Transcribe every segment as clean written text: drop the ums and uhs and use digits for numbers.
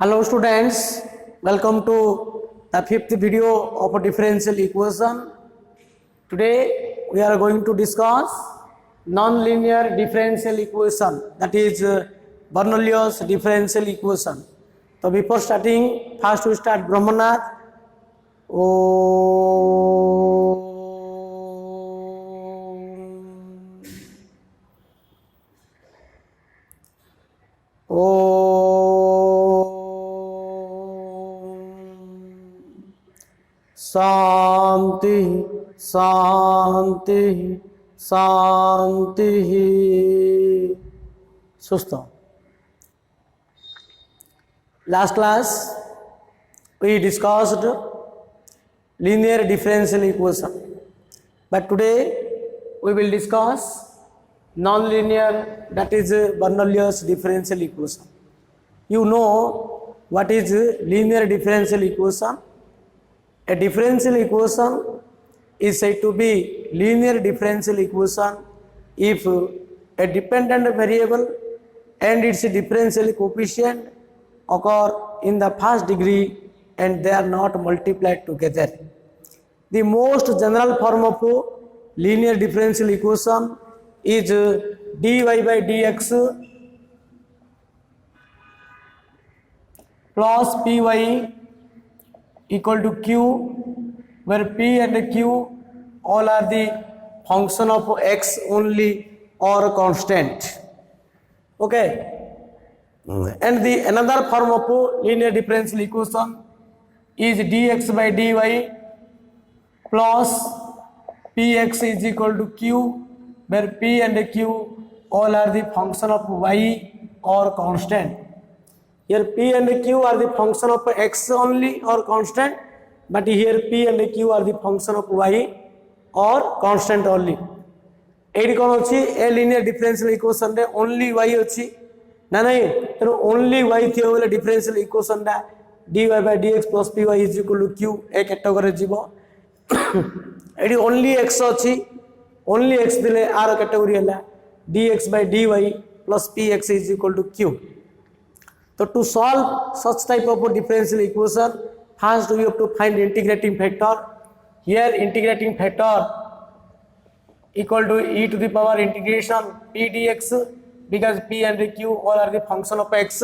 Hello students, welcome to the fifth video of a differential equation. Today we are going to discuss non-linear differential equation, that is Bernoulli's differential equation. So before starting, first we start Brahmanath. शांति शांति शांति सुस्त last class we discussed linear differential equation, but today we will discuss non-linear, that is Bernoulli's differential equation. You know what is linear differential equation? A differential equation is said to be linear differential equation if a dependent variable and its differential coefficient occur in the first degree and they are not multiplied together. The most general form of linear differential equation is dy by dx plus py equal to q, where p and q all are the function of x only or constant. Okay, and the another form of linear differential equation is dx by dy plus px is equal to q, where p and q all are the function of y or constant. Here p and q are the function of x only or constant, but here p and q are the function of y or constant only. एडी कौन अच्छी ए linear differential equation रे only y अच्छी ना नहीं तेरे only y थियो बोले differential equation दा dy by dx plus py is equal to q A category जीवो एडी only x अच्छी only x दिले आर कैटेगरी हला dx by dy plus px is equal to q. So to solve such type of a differential equation, first we have to find integrating factor. Here integrating factor equal to e to the power integration p dx, because p and q all are the function of x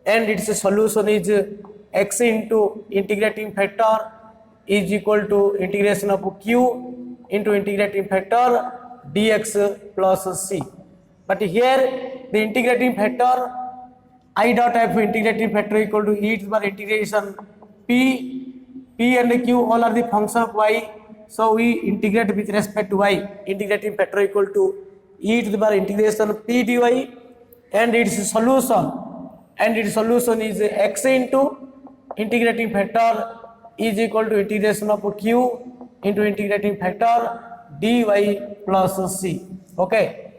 and its solution is x into integrating factor is equal to integration of q into integrating factor dx plus c. But here the integrating factor I dot f integrating factor equal to e to the power integration p and q all are the function of y, so we integrate with respect to y. Integrating factor equal to e to the power integration p dy and its solution is x into integrating factor is equal to integration of q into integrating factor dy plus c. Okay,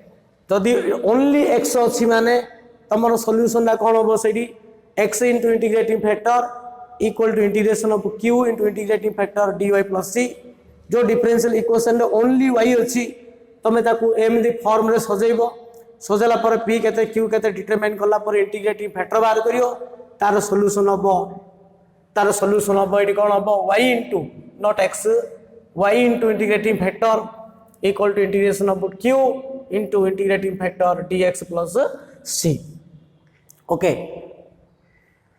so the only x अच्छी माने तमरो solution ला कोन होबो सेडी x into integrating factor equal to integration of q into integrating factor dy plus c. जो differential equation रे only y अछि तमे ताकू एमदी form रे सजेइबो, सजेला पर p केते q केते डिटरमाइन करला पर इंटीग्रेटिंग फैक्टर बाहर करियो, तार सॉल्यूशन हबो एडी कोन हबो y into not x, y into integrating factor equal to integration of q into integrating factor dx plus c. Okay,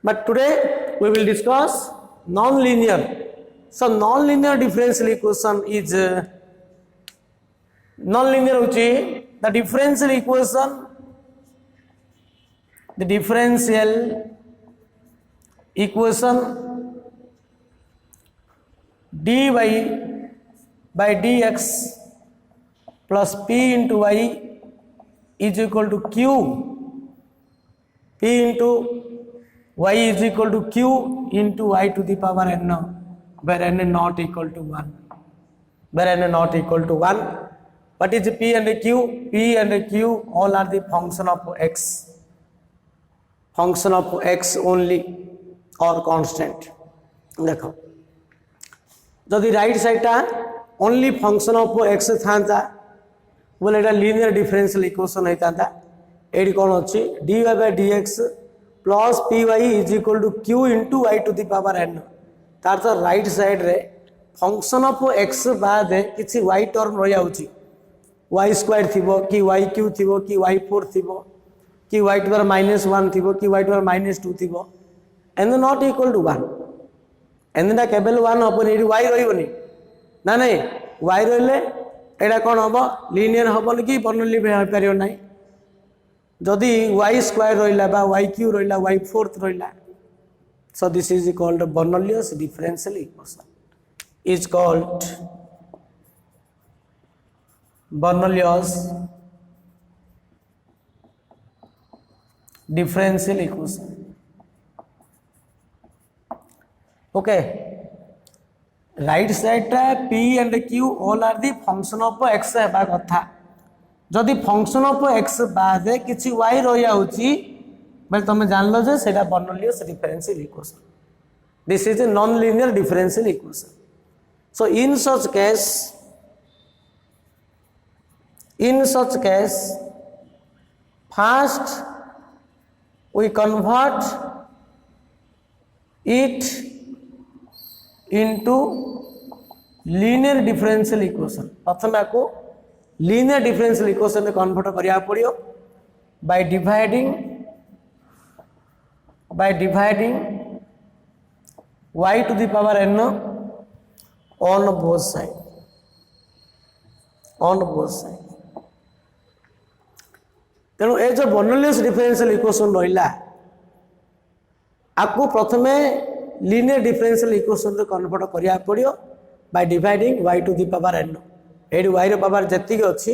but today we will discuss non-linear. So non-linear differential equation is non-linear uchi the differential equation, the differential equation dy by dx plus p into y is equal to q, p into y is equal to q into y to the power n, where n not equal to 1. Where n not equal to 1. What is p and q? P and q all are the function of x. Function of x only or constant. देखो जदि right side टा only function of x था बोले एटा linear differential equation होता एडी कौन अच्छी dy by dx plus P Y is equal to Q into Y to the power N तार तो राइट साइड रे फंक्शन ऑफ एक्स बाद किसी वाई टर्म रही जाऊँगी वाई स्क्वायर थी कि वाई क्यू थी कि वाई फोर थी कि वाई टू -1 थी कि वाई टू -2 थी and not equal to 1 and केवल 1 हेनी ये वाई रही ना नहीं वाई रही एटा कौन हम लिनियर हेनी कि बर्नली हो पार ना जदि वाई स्क्वायर रहा वाई क्यू रहा वाई फोर्थ रहा so this is called Bernoulli's differential equation is called Bernoulli's differential equation. Okay, right side टा p and q all are the function of x हेबा कथा जदि function of x बाद किसी y रही जाउची बल तुम जान लो जे सेटा Bernoulli's differential equation. This is a non linear differential equation. So in such case first we convert it into linear differential equation. प्रथम आपको linear differential equation में convert करिया पड़ियो by dividing y to the power n on both sides. तेणु ये जो बर्नलियस differential equation रहा आपको प्रथमे लीनियर डिफरेंशियल इक्वेशन रे कन्वर्ट करिया पड़ियो by dividing y to the power n. एडी y रो पावर जति अछि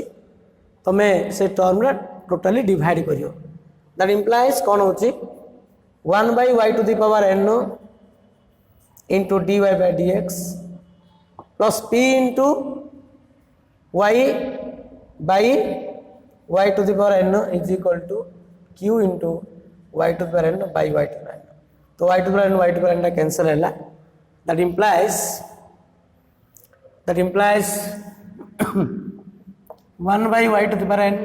तमे से टर्म रे टोटली डिवाइड करियो. दैट इंप्लाइज कोन होछि 1 by y to the power n into dy by dx plus p into y by y to the power n is equal to q into y to the power n by y to the power n. तो y to the power n y to the power n cancel है. That implies 1 by y to the power n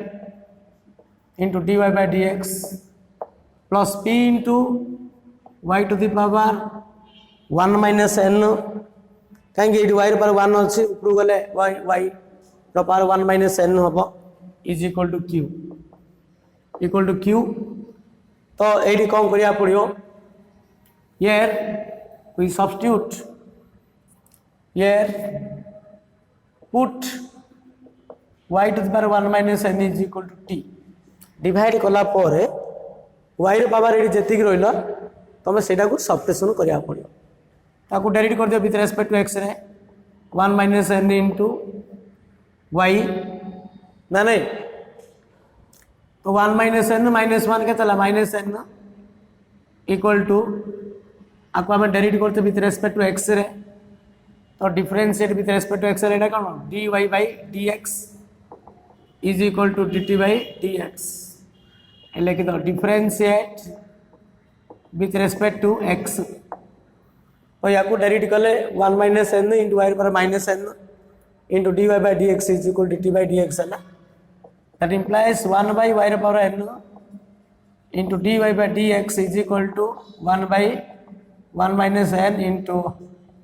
into dy by dx plus p into y to the power 1 minus n. कहीं y पर 1 अच्छी ऊपर गले y रो power 1 minus n हम is equal to q. तो ये कौन करिया पड़ियो here we substitute here put y to the power 1 minus n is equal to t. Divide कला पर y रो पावर ये जेतिक रहिला तमे सेटा को सब्स्टिट्यूशन करिया पड़ियो. ताको डायरेक्ट कर दियो विथ रेस्पेक्ट टू x रे 1 minus n into y ना नहीं तो 1 minus n -1 के चला -n इक्वल टू आपको हमें डायरेक्ट करते विथ रेस्पेक्ट टू x रे तो differentiate with respect to x रे एटा कोन dy by dx is equal to dt by dx एले कि तो differentiate with respect to x तो याको डायरेक्ट कले 1 minus n into y पर -n into dy by dx is equal to dt by dx है ना. That implies 1 by y power n into dy by dx is equal to 1 by 1 minus n into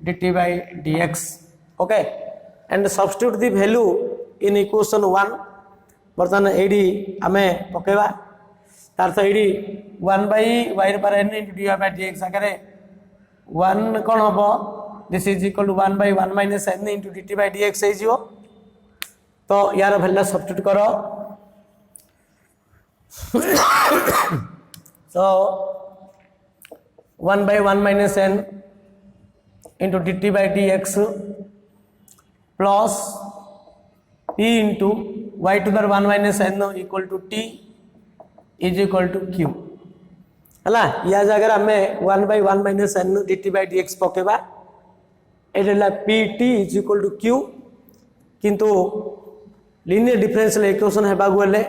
dt by dx. Okay, and substitute the value in equation 1. बर्तमान AD आमे पकेवा तार तो AD 1 by y power n into dy by dx आगे 1 कौन होबो this is equal to 1 by 1 minus n into dt by dx है जो. तो यार वैल्यू सब्स्टिट्यूट करो. So 1 by 1 minus n into dt by dx plus p into y to the power 1 minus n equal to t is equal to q. हला या जगह हमें 1 by 1 minus n dt by dx पकेबा एला pt is equal to q. किंतु linear differential equation हेबा गले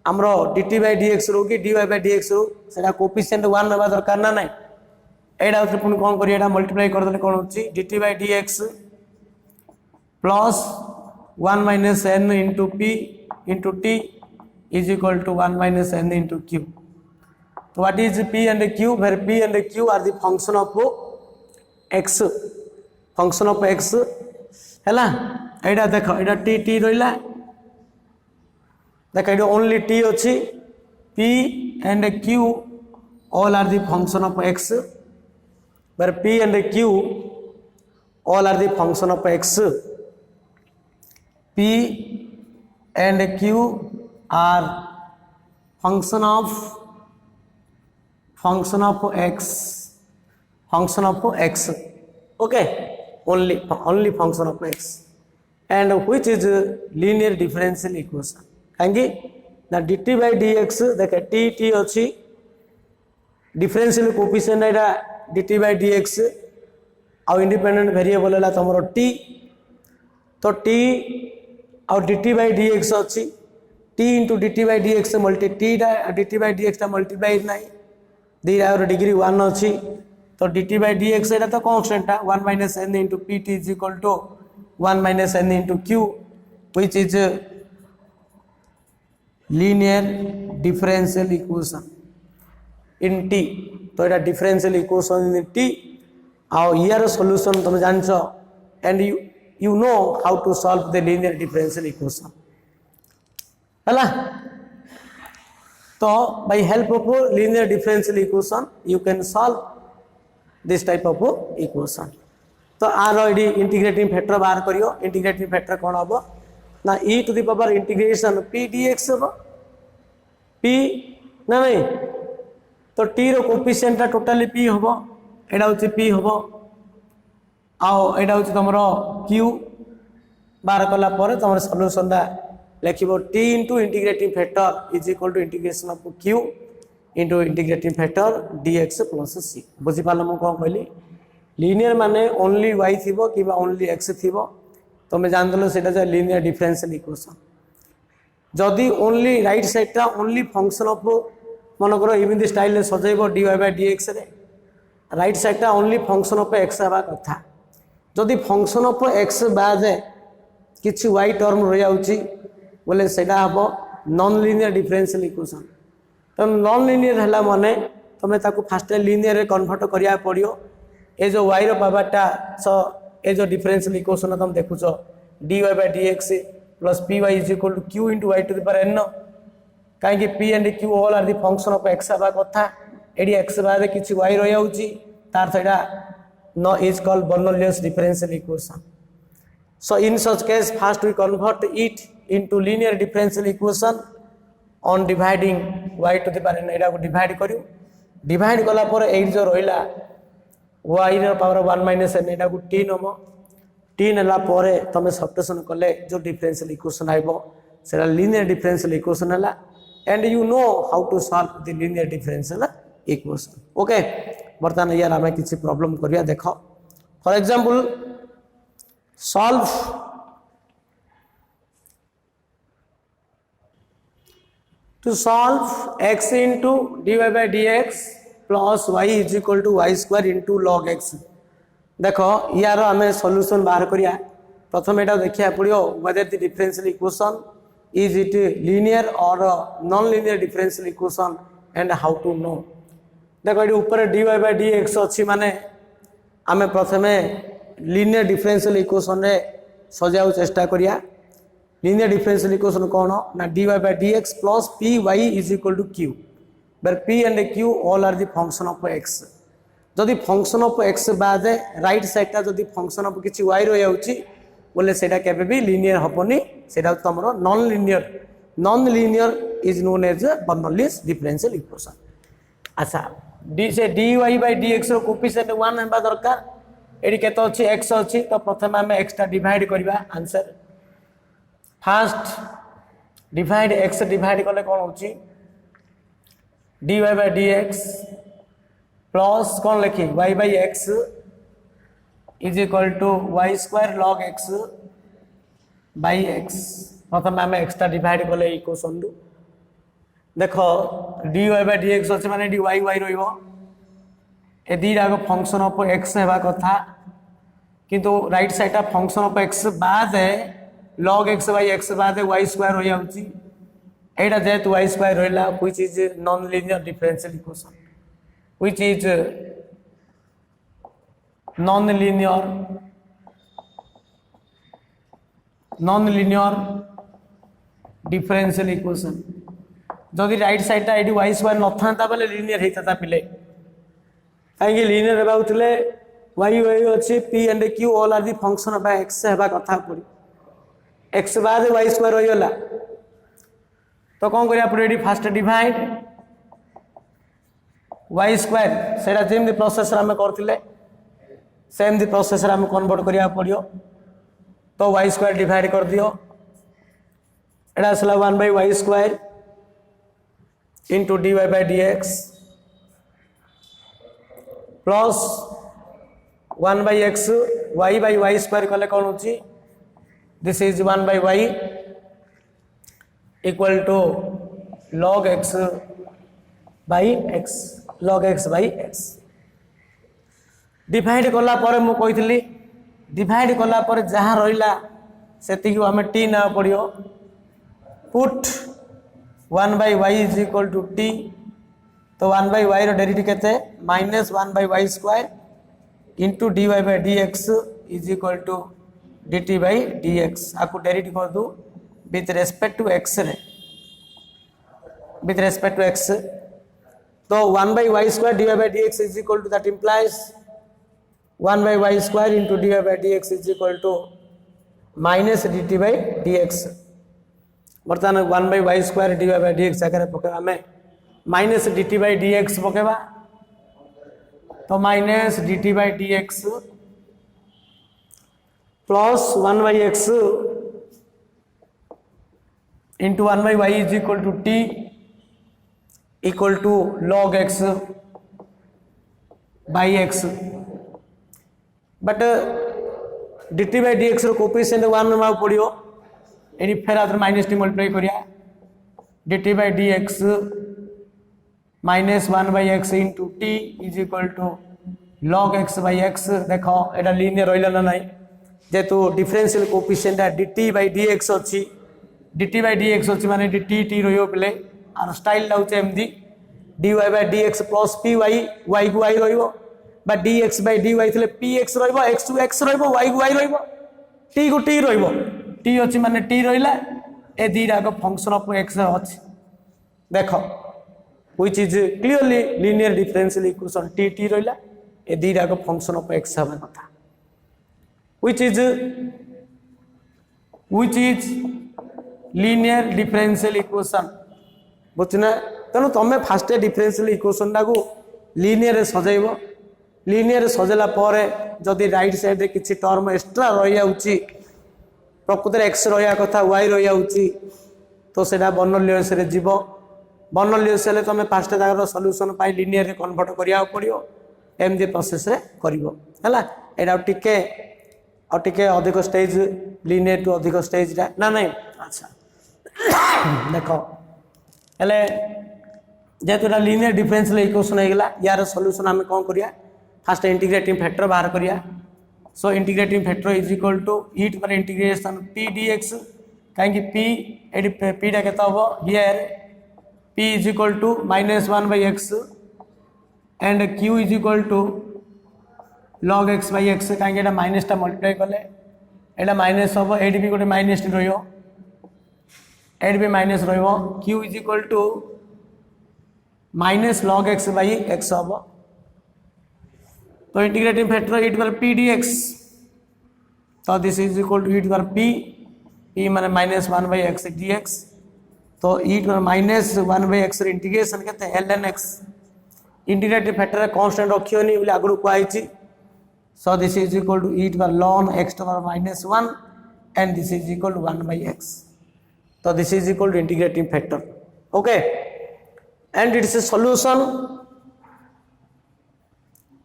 हमरो dt by dx रो कि dy by dx रो सेटा कोएफिशिएंट 1 हेबा दरकार ना नाही. एडा पुन कोन करिया एडा मल्टीप्लाई कर देले कोन होची dt by dx plus 1 minus n into p into t is equal to 1 minus n into q. तो what is p and q, where p and q are the function of x, function of x हैला। एटा देख एटा t t रहिला, देख एटा only t अछि, p and q all are the function of x, where p and q all are the function of x, p and q are function of x, function of x, okay, only function of x, and which is linear differential equation काहेकि ना dt by dx देख t t अछि, differential coefficient एटा dt by dx आ independent variable है तुम t, तो t आ dt by dx अच्छी, t into dt by dx multi t dt by dx multiply नहीं दी डिग्री 1 अच्छी, तो dt by dx एटा तो constant 1 minus n into pt is equal to 1 minus n into q, which is linear differential equation in t, तो एटा differential equation in t और यार solution तुम जान छो, and you know how to solve the linear differential equation हैला। तो by help of linear differential equation you can solve this type of equation। तो आर एडी इंटीग्रेटिंग फैक्टर बाहर करियो, इंटीग्रेटिंग फैक्टर कौन हम ना e to the power integration p dx हम p ना नहीं, तो t रो कोएफिशिएंट टोटली p हम, एडा होची p हम आओ एडा होची तमरो q बाहर कला पर तमरो सॉल्यूशन दा लिखिबो t into integrating factor is equal to integration of q into integrating factor dx plus c। बुझी पालो म कोन कहली, लीनियर माने ओनली y थिबो किबा ओनली x थिबो, तमे जान दलो सेटा जे लीनियर डिफरेंशियल इक्वेशन। जदि ओनली राइट साइडटा ओनली फंक्शन ऑफ मन करो इमिति स्टाइल रे सजेइबो dy by dx रे, राइट साइडटा ओनली फंक्शन ऑफ x हवा कथा, जदि फंक्शन ऑफ x बाद किछि y टर्म रहि आउची बोले सेटा हबो नॉन लीनियर डिफरेंशियल इक्वेशन। तो नॉन लीनियर हला माने तमे ताको फास्ट लीनियर रे कन्वर्ट करिया पड़ियो, ए जो y रो पावरटा सो ए जो डिफरेंशियल इक्वेशन तुम देखुछो dy by dx plus py is equal to q into y to the power n, काहे कि p and q all are the function of x हवा कथा, एडी x बाद किछि y रहि आउची तार थैडा no is called Bernoulli's differential equation। So in such case first we convert it into linear differential equation on dividing y to the power n, एडा को divide करियो, divide कला पर ए जो रहिला y रो पावर 1 माइनस n एडा को t नमो, t नला परे तमे सब्स्टिट्यूशन करले जो डिफरेंशियल इक्वेशन आइबो सेला linear differential equation हला, and you know how to solve the linear differential equation। Okay, बर्तमान यार हमें किसी प्रॉब्लम करिया देखो, for example solve to solve x into dy by dx plus y is equal to y square into log x। देखो यार हमें solution बाहर करिया, प्रथम एटा देखिया पड़ियो whether the differential equation is it linear or non linear differential equation and how to know। देखो ये ऊपर dy by dx अच्छी माने आमे प्रथमे linear differential equation रे सजाउ चेष्टा करिया। linear differential equation कौन ना dy by dx plus py is equal to q, where p and q all are the function of x। जदि function of x बाद राइट साइड ता जदि function of किछि y रहि आउची बोले सेटा केबे भी linear हबोनी, सेटा तमरो non linear is known as Bernoulli's differential equation। अच्छा डी से dy by dx रो कोएफिशिएंट 1 हेबा दरकार, एडी केतो अछि x अछि, तो प्रथम हमें x ता डिवाइड करबा answer. First divide x divide करले कोन होछि dy by dx प्लस कोन लिखि y by x is equal to y square log x by x। प्रथम हमें x ता डिवाइड करले इक्वेशन दु देखो dy by dx अछि माने dy y रहिबो, ए दी रागो फंक्शन ऑफ x हेबा कथा, किंतु राइट साइड ता फंक्शन ऑफ x बाद log x by x बाद y स्क्वायर हो जाउची, एटा जेहेतु y स्क्वायर रहा which is non linear differential equation which is non linear differential equation जदि राइट साइडटा ये y स्क्वायर न था बेले लीनियर होता पिले कहीं लीनियर होते y अच्छी p and q all are the function of x हेबा कथा पड़ी x बाद y स्क्वायर रहीगला तो कौन करिया पड़े फास्ट डिवाइड y स्क्वायर सेटा जेमती प्रोसेस आम करथिले सेमती प्रोसेस आम कन्वर्ट करिया पड़ियो तो y स्क्वायर डिवाइड कर दियो एटा आसला 1/y square into dy by dx plus 1 by x y by y square कले कौन होची this is 1 by y equal to log x by x log x by x divide कला पर मु कहितली divide कला पर जहाँ रहिला सेति को हमें t ना पड़ियो put 1 by y is equal to t तो 1 by y रो डेरिवेटिव केते minus 1 by y square into dy by dx is equal to dt by dx आपको डेरिवेटिव कर दू विथ रेस्पेक्ट टू x रे with respect to x तो 1 by y square dy by dx is equal to that implies 1 by y square into dy by dx is equal to minus dt by dx बर्तमान 1 by y square dy by dx जगह पकेबा हमें minus dt by dx पकेबा तो minus dt by dx plus 1 by x into 1 by y is equal to t equal to log x by x but dt by dx रो coefficient 1 मा पड़ियो एनी फेर आदर माइनस टी मल्टीप्लाई करिया dt by dx minus 1 by x into t is equal to log x by x देखो एटा linear रहिला ना नाही जेतु differential coefficient dt by dx अछि dt by dx अछि माने dt t रहियो पले आर स्टाइल लाउचे एमदी dy by dx plus py y को y रहियो बा dx by dy थिले px रहिबो x to x रहिबो y को y रहिबो t को t रहिबो t अच्छी माने t रहा ए दीटा को फंक्शन ऑफ x अच्छी देख which is clearly linear differential equation t रहा ए दीटा को फंक्शन ऑफ x हवा कथा which is linear differential equation बुझना तेणु तुम फास्ट डिफरेंशियल इक्वेशन टाक लीनियर सजैब लीनियर सजेला पर जदि राइट साइड किसी टर्म एक्स्ट्रा रही जाउची प्रकृत एक्स रहा कथा वाई रही तो सेटा बर्नौलियस रे जीव बर्नौलियस हेले तुम फास्ट तार सॉल्यूशन पाई लीनियर रे कन्वर्ट करिया पड़ियो एमदी प्रोसेस रे करिवो हैला एटा टिके अधिक स्टेज लीनियर टू अधिक स्टेज रा ना नहीं अच्छा देखो हेले जेतु एटा लीनियर डिफरेंशियल इक्वेशन हे गेला यार सॉल्यूशन हमें कोन करिया फास्ट इंटीग्रेटिंग फैक्टर बाहर करिया so integrating factor is equal to eat power integration p dx कहीं p एडी p टा केता हो here p is equal to minus 1 by x and q is equal to log x by x कहीं एटा minus टा multiply करले एटा minus हो AD भी गोटे माइनस रहियो एडी भी माइनस रहियो q is equal to minus log x by x हो तो इंटीग्रेटिंग फैक्टर ईट पर p dx तो दिस इज इक्वल टू ईट पर p माने माइनस 1 by x dx तो ईट पर माइनस 1 by x इंटीग्रेशन केते ln x integrating factor constant रखियोनी बोले आगु कहैछि so this is equal to ईट पर ln x to power minus 1 and this is equal to 1 by x so this is equal to integrating factor okay and its a solution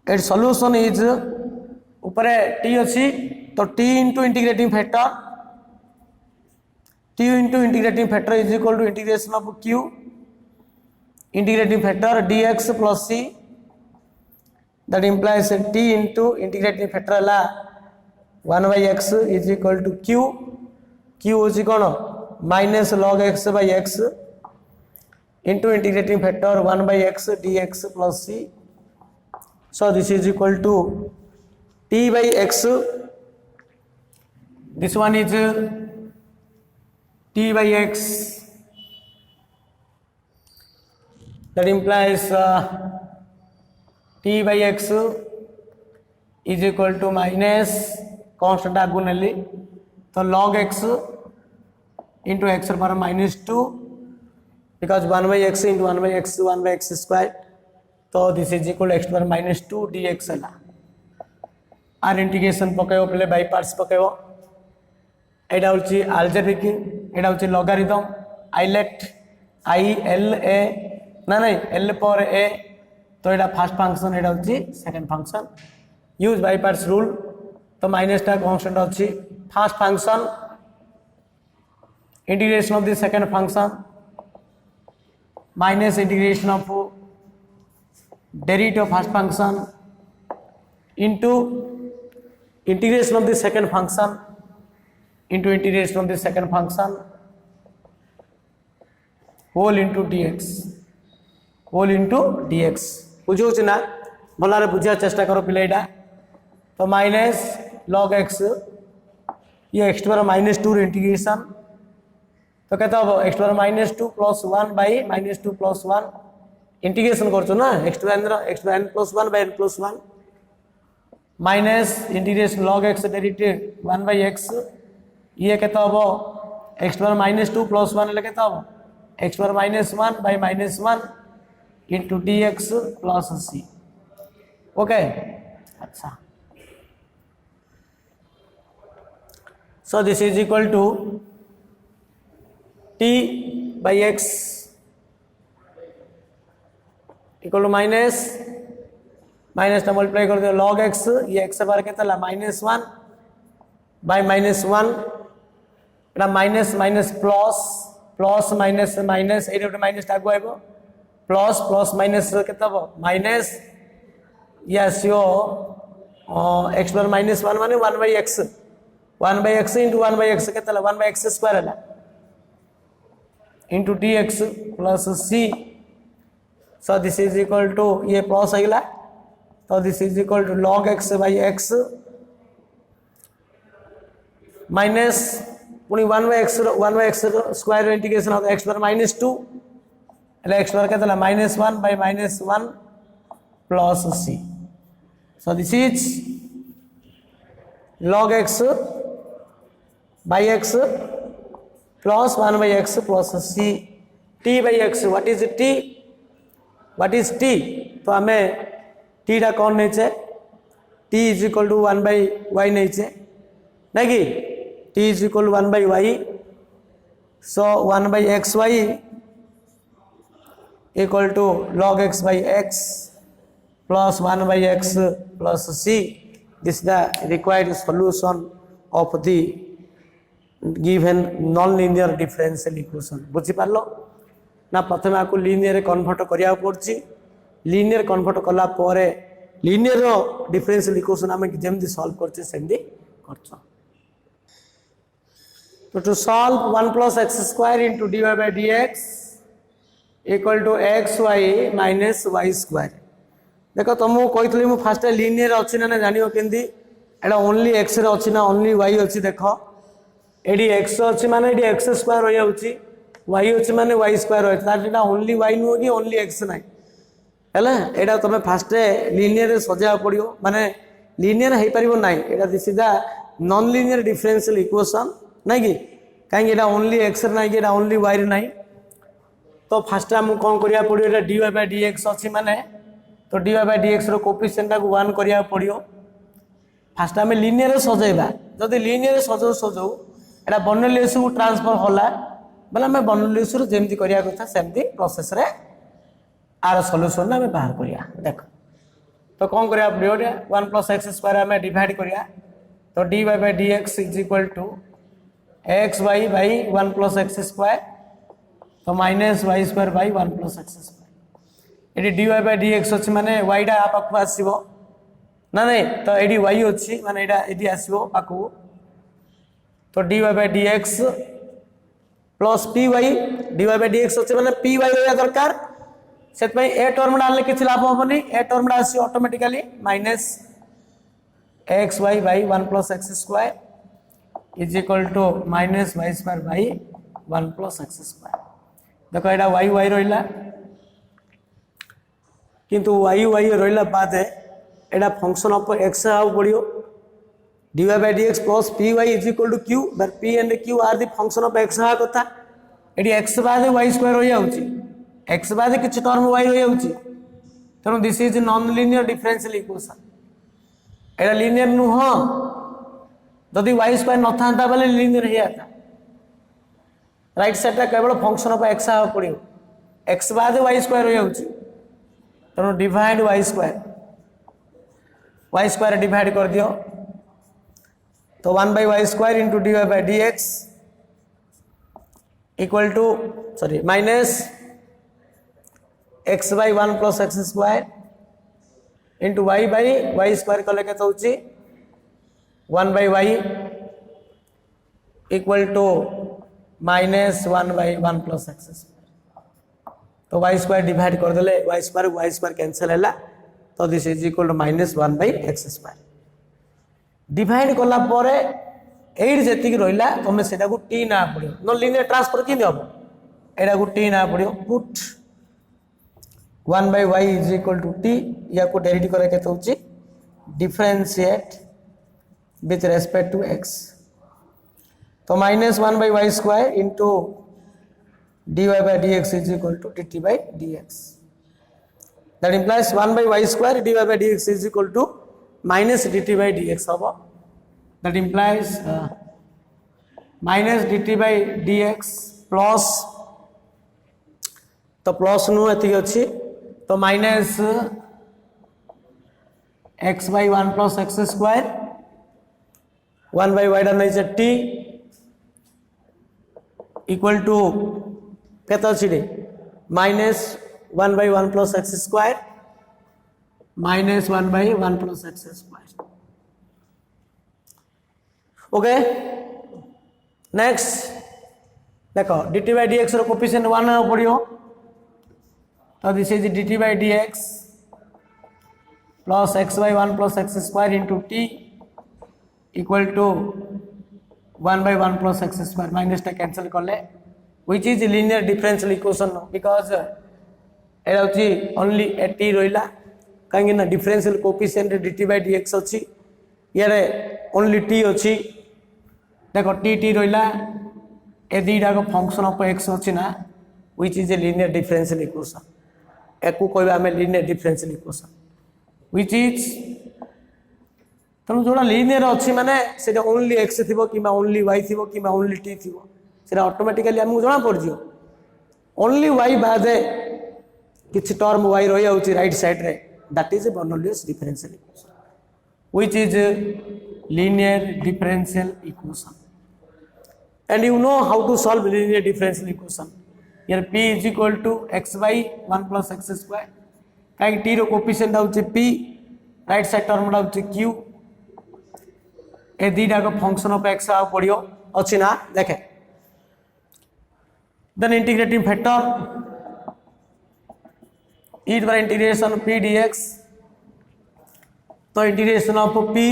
its solution is ऊपर t अच्छी तो t into integrating factor t into integrating factor is equal to integration of q integrating factor dx plus c that implies t into integrating factor la 1 by x is equal to q q is कौन minus log x by x into integrating factor 1 by x dx plus c. So this is equal to t by x. This one is t by x. That implies t by x is equal to minus constant agunally. So log x into x power minus 2, because 1 by x into 1 by x 1 by x square. So this is equal to x power minus 2 dx है ना. Are integration पकेबो पहले by parts पकेबो. एटा होची algebraic, एटा होची logarithm. I let I L A ना नहीं L पर ए. तो एटा first function, एटा होची second function. Use by parts rule. तो माइनस टा कांस्टेंट होची first function, integration of the second function minus integration of derivative of first function into integration of the second function into integration of the second function whole into dx, whole into dx. बुझे ना भलारे बुझा चेष्टा करो पिले एटा. तो minus log x, ये x पर माइनस 2 इंटीग्रेशन. तो कहता हो x पर minus 2 plus 1 by minus 2 plus 1 integration कर ना x to n plus 1 by n plus 1 minus integration log x derivative 1 by x. ये कहता हो x पर माइनस 2 प्लस 1 ले कहता हो x पर minus 1 by minus 1 into dx plus c. Okay अच्छा. So this is equal to t by x equal to minus का मल्टीप्लाई कर दो log x. ये x बार कहता है माइनस 1 बाय माइनस 1. एटा minus minus plus plus minus minus एटा गोटे minus आगु आइबो. प्लस प्लस माइनस केता हो माइनस. ये आसियो x पर माइनस 1 माने 1 by x. 1 by x into 1 by x केता 1 by x स्क्वायर है into dx plus c. So this is equal to ये प्लस आइला. तो this is equal to log x by x minus पुनी 1 by x square integration of x पर minus 2 એટલે x पर केता minus 1 by minus 1 plus c. So this is log x by x plus 1 by x plus c. t by x, what is t? What is t? तो हमें t टा कौन नहीं चे? t is equal to 1 by y नहीं चे नहीं कि t is equal to 1 by y. So 1 by xy equal to log x by x plus 1 by x plus c. This is the required solution of the given non-linear differential equation. बुझी पारलो ना. प्रथम आपको linear convert करिया पड़छि. Linear convert कला परे linear differential equation आमे जेमति solve करछे सेमति करछो. तो to solve 1 plus x square into dy by dx equal to xy minus y square. देखो तुमको कहतली मु फर्स्ट लीनियर अछि ना जानियो केंदी. एटा ओनली x रे अछि ना ओनली y अछि. देखो एडी x अछि माने एडी x स्क्वायर हो जाउछि, y अछि माने y स्क्वायर होय. ताटा ओनली y नो कि ओनली x नाही हैला. एटा तमे फर्स्ट लीनियर रे सजा पड़ियो माने लीनियर हे परिबो नाही. एटा this is the non linear differential equation नाही कि काहे एटा ओनली x रे नाही कि एटा ओनली y रे नाही. तो फर्स्ट हम कोन करिया पड़ियो एटा dy by dx अछि माने तो dy by dx रो कोएफिशिएंट को 1 करिया पड़ियो. फर्स्ट हम लीनियर रे सजाइबा. जदी लीनियर रे सजाऊ एटा बर्नौलिस को ट्रांसफर होला बला मैं बर्नौलिस रो जेमति करिया कथा सेमति प्रोसेस रे आर सॉल्यूशन ना मैं बाहर करिया. देखो तो कोन करिया पड़ियो 1 plus x स्क्वायर में डिवाइड करिया. तो dy by dx is equal to xy by 1 plus x square. तो minus y square by 1 plus x square. एडी dy by dx अछि माने y डा आ पाखु आसीबो ना नहीं. तो एडी y अछि माने एडा एडी आसीबो पाखु. तो dy by dx plus P y divide by dx अच्छे माने पी वाई रहा दरकार से ए टर्म डालने किसी लाभ हेनी ए टर्म आसी automatically minus x y by 1 plus x square is equal to minus y square by 1 plus x square देखो यहाँ वाई वाई रहा किंतु वाई वाई रहा बाद एटा फंक्शन ऑफ एक्स हाँ पड़ो divide by dx plus P Y is equal to q where p and q are the function of x हाँ कथा ये एक्स बाद वाई स्क्वायर रही जाऊँगी एक्स बाद किसी टर्म वाई रही जाऊँगी तेणु this is non linear differential equation Etah linear नुह जदि वाई स्क्वायर न था बोले लीनियर हो जाता राइट साइड केवल फंक्शन ऑफ एक्स हाँ पड़ो एक्स बाद वाई स्क्वायर रही जाऊँगी तेणु डिवाइड वाई स्क्वायर डिवाइड कर दियो तो 1 by y square into dy by dx equal to sorry minus x by 1 plus x square into y by y square कले के तो 1 by y equal to minus 1 by 1 plus x square तो y square divide कर देले y square cancel हैला तो this is equal to minus 1 by x square divide कला परे एट जेतिक रहिला तुम सेटा को टी ना पड़ो न लीनियर ट्रांसफर किन हम एटा को टी ना पड़ो put 1 by y is equal to t या को डेरिवेटिव करे के होची differentiate with respect to x तो minus 1 by y square into dy by dx is equal to dt by dx that implies 1 by y square dy by dx is equal to minus dt by dx होगा that implies minus dt by dx plus तो plus नु एति अछि तो minus x by 1 plus x square 1 by y डा नै छ t equal to केता अछि रे minus 1 by 1 plus x square minus 1 by 1 plus x square okay next देखो dt by dx रो कोफिशिएंट 1 है पड़ियो तो this is dt by dx plus x by 1 plus x square into t equal to 1 by 1 plus x square minus टा cancel कर ले which is linear differential equation because एटा होची only a t रहिला कहीं ना differential coefficient dt by dx अच्छी यारे only t अच्छी देखो t रहा ए दीटा को फंक्शन ऑफ x अच्छी ना which is a linear differential equation एको कहबा हमें linear differential equation which is तनु जोड़ा लीनियर अच्छी माने सेटा ओनली x थिबो किबा ओनली y थिबो किबा ओनली t थिबो सेटा ऑटोमेटिकली हमहु जणा पड़ जियो ओनली y बाद किछि टर्म y रही जाउची राइट साइड रे that is a Bernoulli's differential equation which is a linear differential equation and you know how to solve linear differential equation here p is equal to x by 1 plus x square कहीं t रो coefficient होची p right side term होची q ए दीटा को function of x आ पड़ियो अछि ना देखे then integrating factor e to the integration of p dx तो integration of p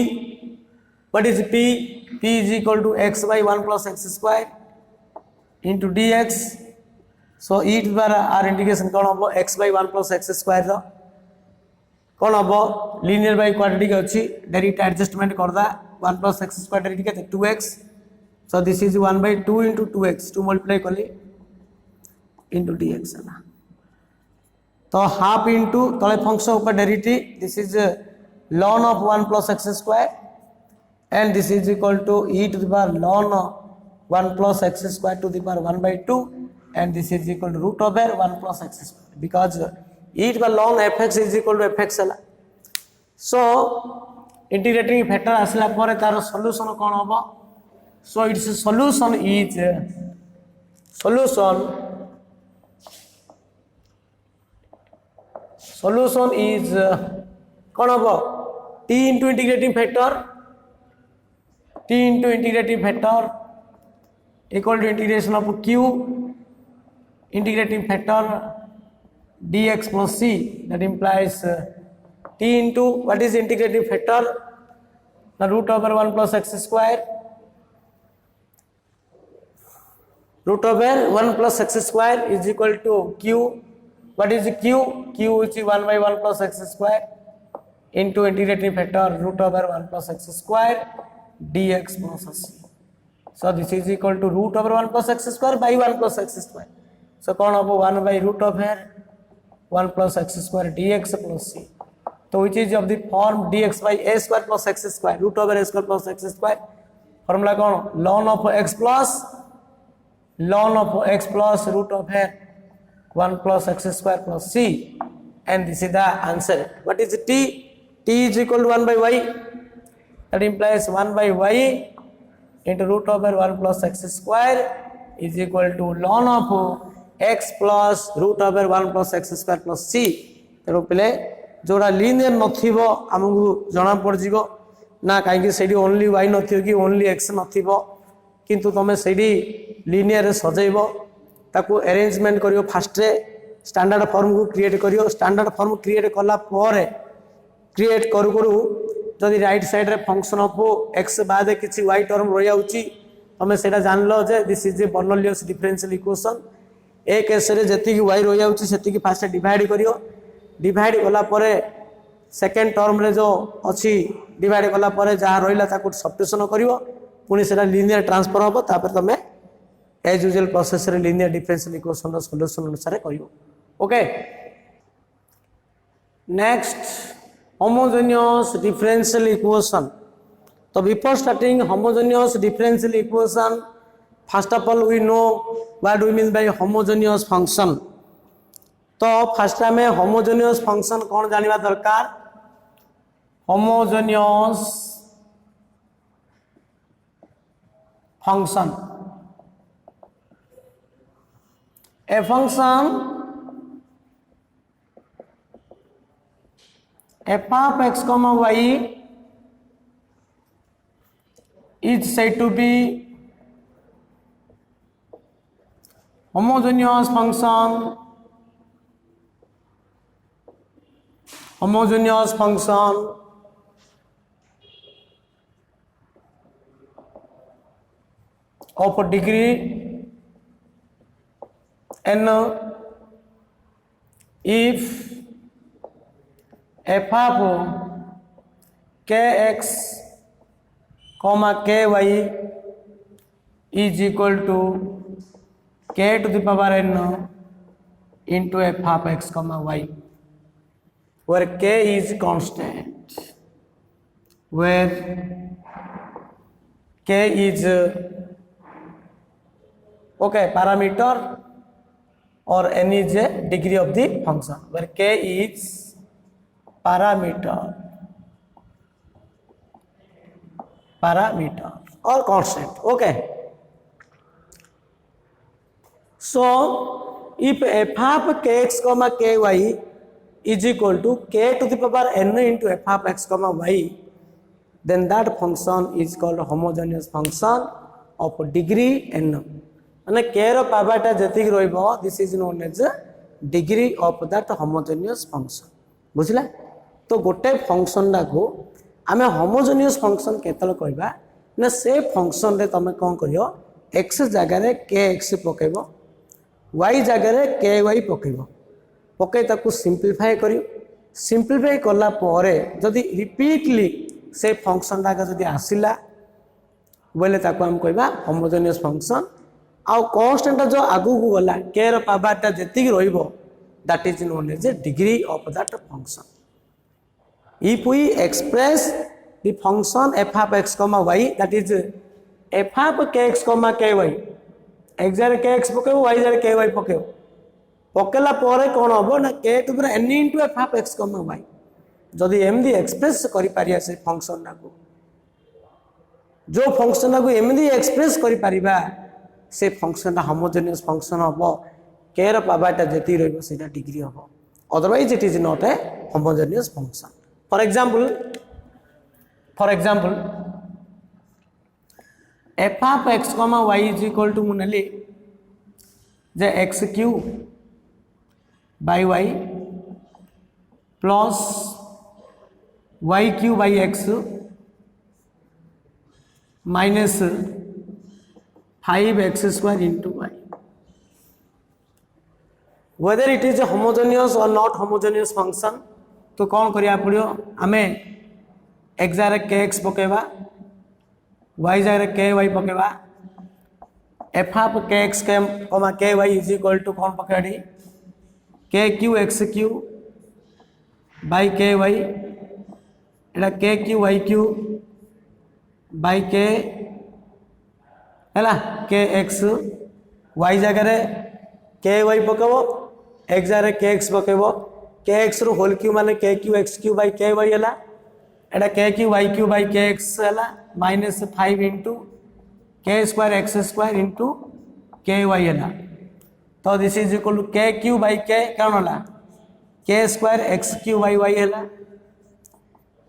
what is p p is equal to x by 1 plus x square into dx so e to the r integration कौन हम x by 1 plus x square रो कौन हम linear by quadratic अच्छी direct adjustment कर दा 1 plus x square direct के 2x so this is 1 by 2 into 2x 2 multiply कली into dx है ना तो हाफ इंटू तले फंक्शन ऊपर derivative this is ln of 1 plus x square and this is equal to e to the power ln 1 plus x square to the power 1 by 2 and this is equal to root over 1 plus x square because e to the ln fx is equal to fx है so integrating factor आसला पर तार solution कौन होबो so its solution is solution is कौन हम t into integrating factor equal to integration of q integrating factor dx plus c, that implies t into what is integrating factor, the root over 1 plus x square, root over 1 plus x square is equal to q. What is q? Q is 1 by 1 plus x square into integrating factor root over 1 plus x square dx plus c. So this is equal to root over 1 plus x square by 1 plus x square. So कौन होगा 1 by root over 1 plus x square dx plus c. So which is of the form dx by a square plus x square, root over a square plus x square. Formula कौन? ln of x plus root over 1 plus x square plus c, and this is the answer. What is t? T is equal to 1 by y, that implies 1 by y into root over 1 plus x square is equal to ln of x plus root over 1 plus x square plus c. तेणु पे जोड़ा linear नथिबो हमकु जना पड़ जिवो ना, कहीं से only y नथिबो कि ओनली x नथिबो, किंतु तमे सेडी लीनियर सजेइबो, ताकू अरेंजमेंट करियो, फास्ट रे स्टैंडर्ड फॉर्म को क्रिएट करियो। स्टैंडर्ड फॉर्म क्रिएट कला परे क्रिएट करू करू जदि राइट साइड रे फंक्शन ऑफ x बाद किछि y टर्म रहि आउची, तमे सेटा जानलो जे this is a Bernoulli's differential equation. ए केस रे जति y रहि आउची सेति की फास्ट डिवाइड करियो, डिवाइड कला परे सेकंड टर्म रे जो अछि डिवाइड कला परे जहा रहिला ताकू सब्स्टिट्यूशन करियो, पुनी सेटा लीनियर ट्रांसफर होबो, तापर तमे एज यूजुअल प्रोसेस रे लीनियर डिफरेंशियल इक्वेशन रो सॉल्यूशन अनुसार करियो। Okay, next homogeneous differential equation. So before starting homogeneous differential equation, first of all we know what we mean by homogeneous function. तो first time में homogeneous function कौन जानवा दरकार? homogeneous function, a function f of x comma y is said to be homogeneous function. Homogeneous function of degree n if f of kx comma ky is equal to k to the power n into f of x comma y, where k is constant, where k is okay parameter or n is a degree of the function, where k is parameter or constant. Okay, so if f of kx comma ky is equal to k to the power n into f of x comma y, then that function is called homogeneous function of degree n. माने k रो power टा जति रहइबो, this is known as degree of that homogeneous function. बुझला? तो गोटे function को आमे homogeneous function केतल कहबा ना, से फंक्शन रे तमे कोन करियो, x जगह रे kx पकेबो, y जगह रे ky पकेबो, पके ताकू सिंपलीफाई करियो। सिंपलीफाई कला परे जदि रिपीटली से फंक्शन का जदि आसिला बोले ताकू हम कहबा होमोजेनियस फंक्शन। आ कांस्टेंट जो आगु को गला k रो पावर टा जति रहइबो, that is known as the degree of that function. If we express the function f of x comma y, that is f of kx comma ky, x jar kx पकेबो, y jar ky पकेबो, पकेला परे कोन होबो ना k to the n into f of x comma y. जदि एमदी express करि पारिया से function ना को, जो function ना को एमदी एक्सप्रेस करि पारिबा, से फंक्शन होमोजेनियस फंक्शन होबो, k रो पावर टा जति रहइबो सेटा डिग्री होबो, otherwise it is not a homogeneous function. For example, f of x comma y is equal to मुनेली जे x Q by y plus y Q by x minus 5x square into y. Whether it is a homogeneous or not homogeneous function, तो कौन करिया पड़ियो आमे x जारे kx पकेबा y जारे ky पकेबा f of kx comma ky is equal to कौन पकेड़ी kq xq बाय ky एटा kq yq बाय k है के एक्स वाई जगह के वाई पकेब एक्स जगह के एक्स पकेब के एक्स रु होल क्यू माने k q x Q by k y है एटा k q by k x है minus 5 into k square x square into k y है तो this is equal to k q by k कौन है k square x Q by y है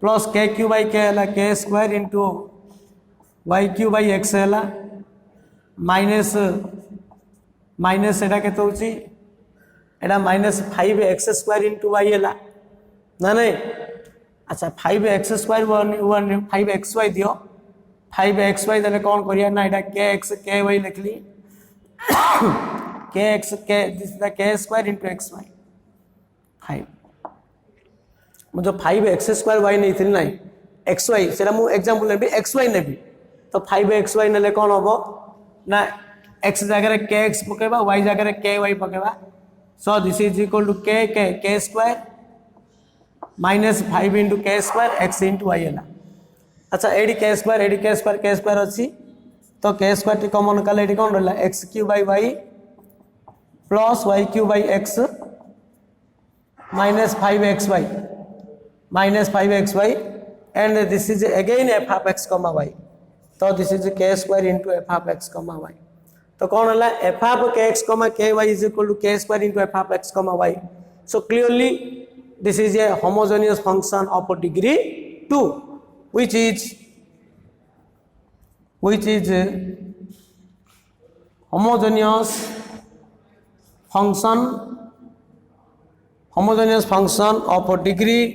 plus k q by k है k square into y Q by x है minus minus एटा k होची एटा minus 5x square into Y है ना नहीं अच्छा 5x स्क्वायर 5xy दियो 5xy देले कौन करिया ना एटा kx ky लिखली kx k this is the k square into xy 5 मुझे 5x स्क्वायर y नहीं थी नहीं xy सेरा मु एग्जांपल नेबी xy नेबी तो 5xy नेले कौन होबो ना x जगह kx पकेबा y जगह ky पकेबा so this is equal to k square minus 5 into k square x into y है अच्छा एडी k स्क्वायर अच्छी तो k स्क्वायर टी कॉमन कले एडी कौन रहला x cube by y plus y cube by x minus 5xy and this is again f of x comma y तो this is k square into f of x comma y तो कौन है f of kx comma ky is equal to k square into f of x comma y so clearly this is a homogeneous function of degree 2 which is homogeneous function of degree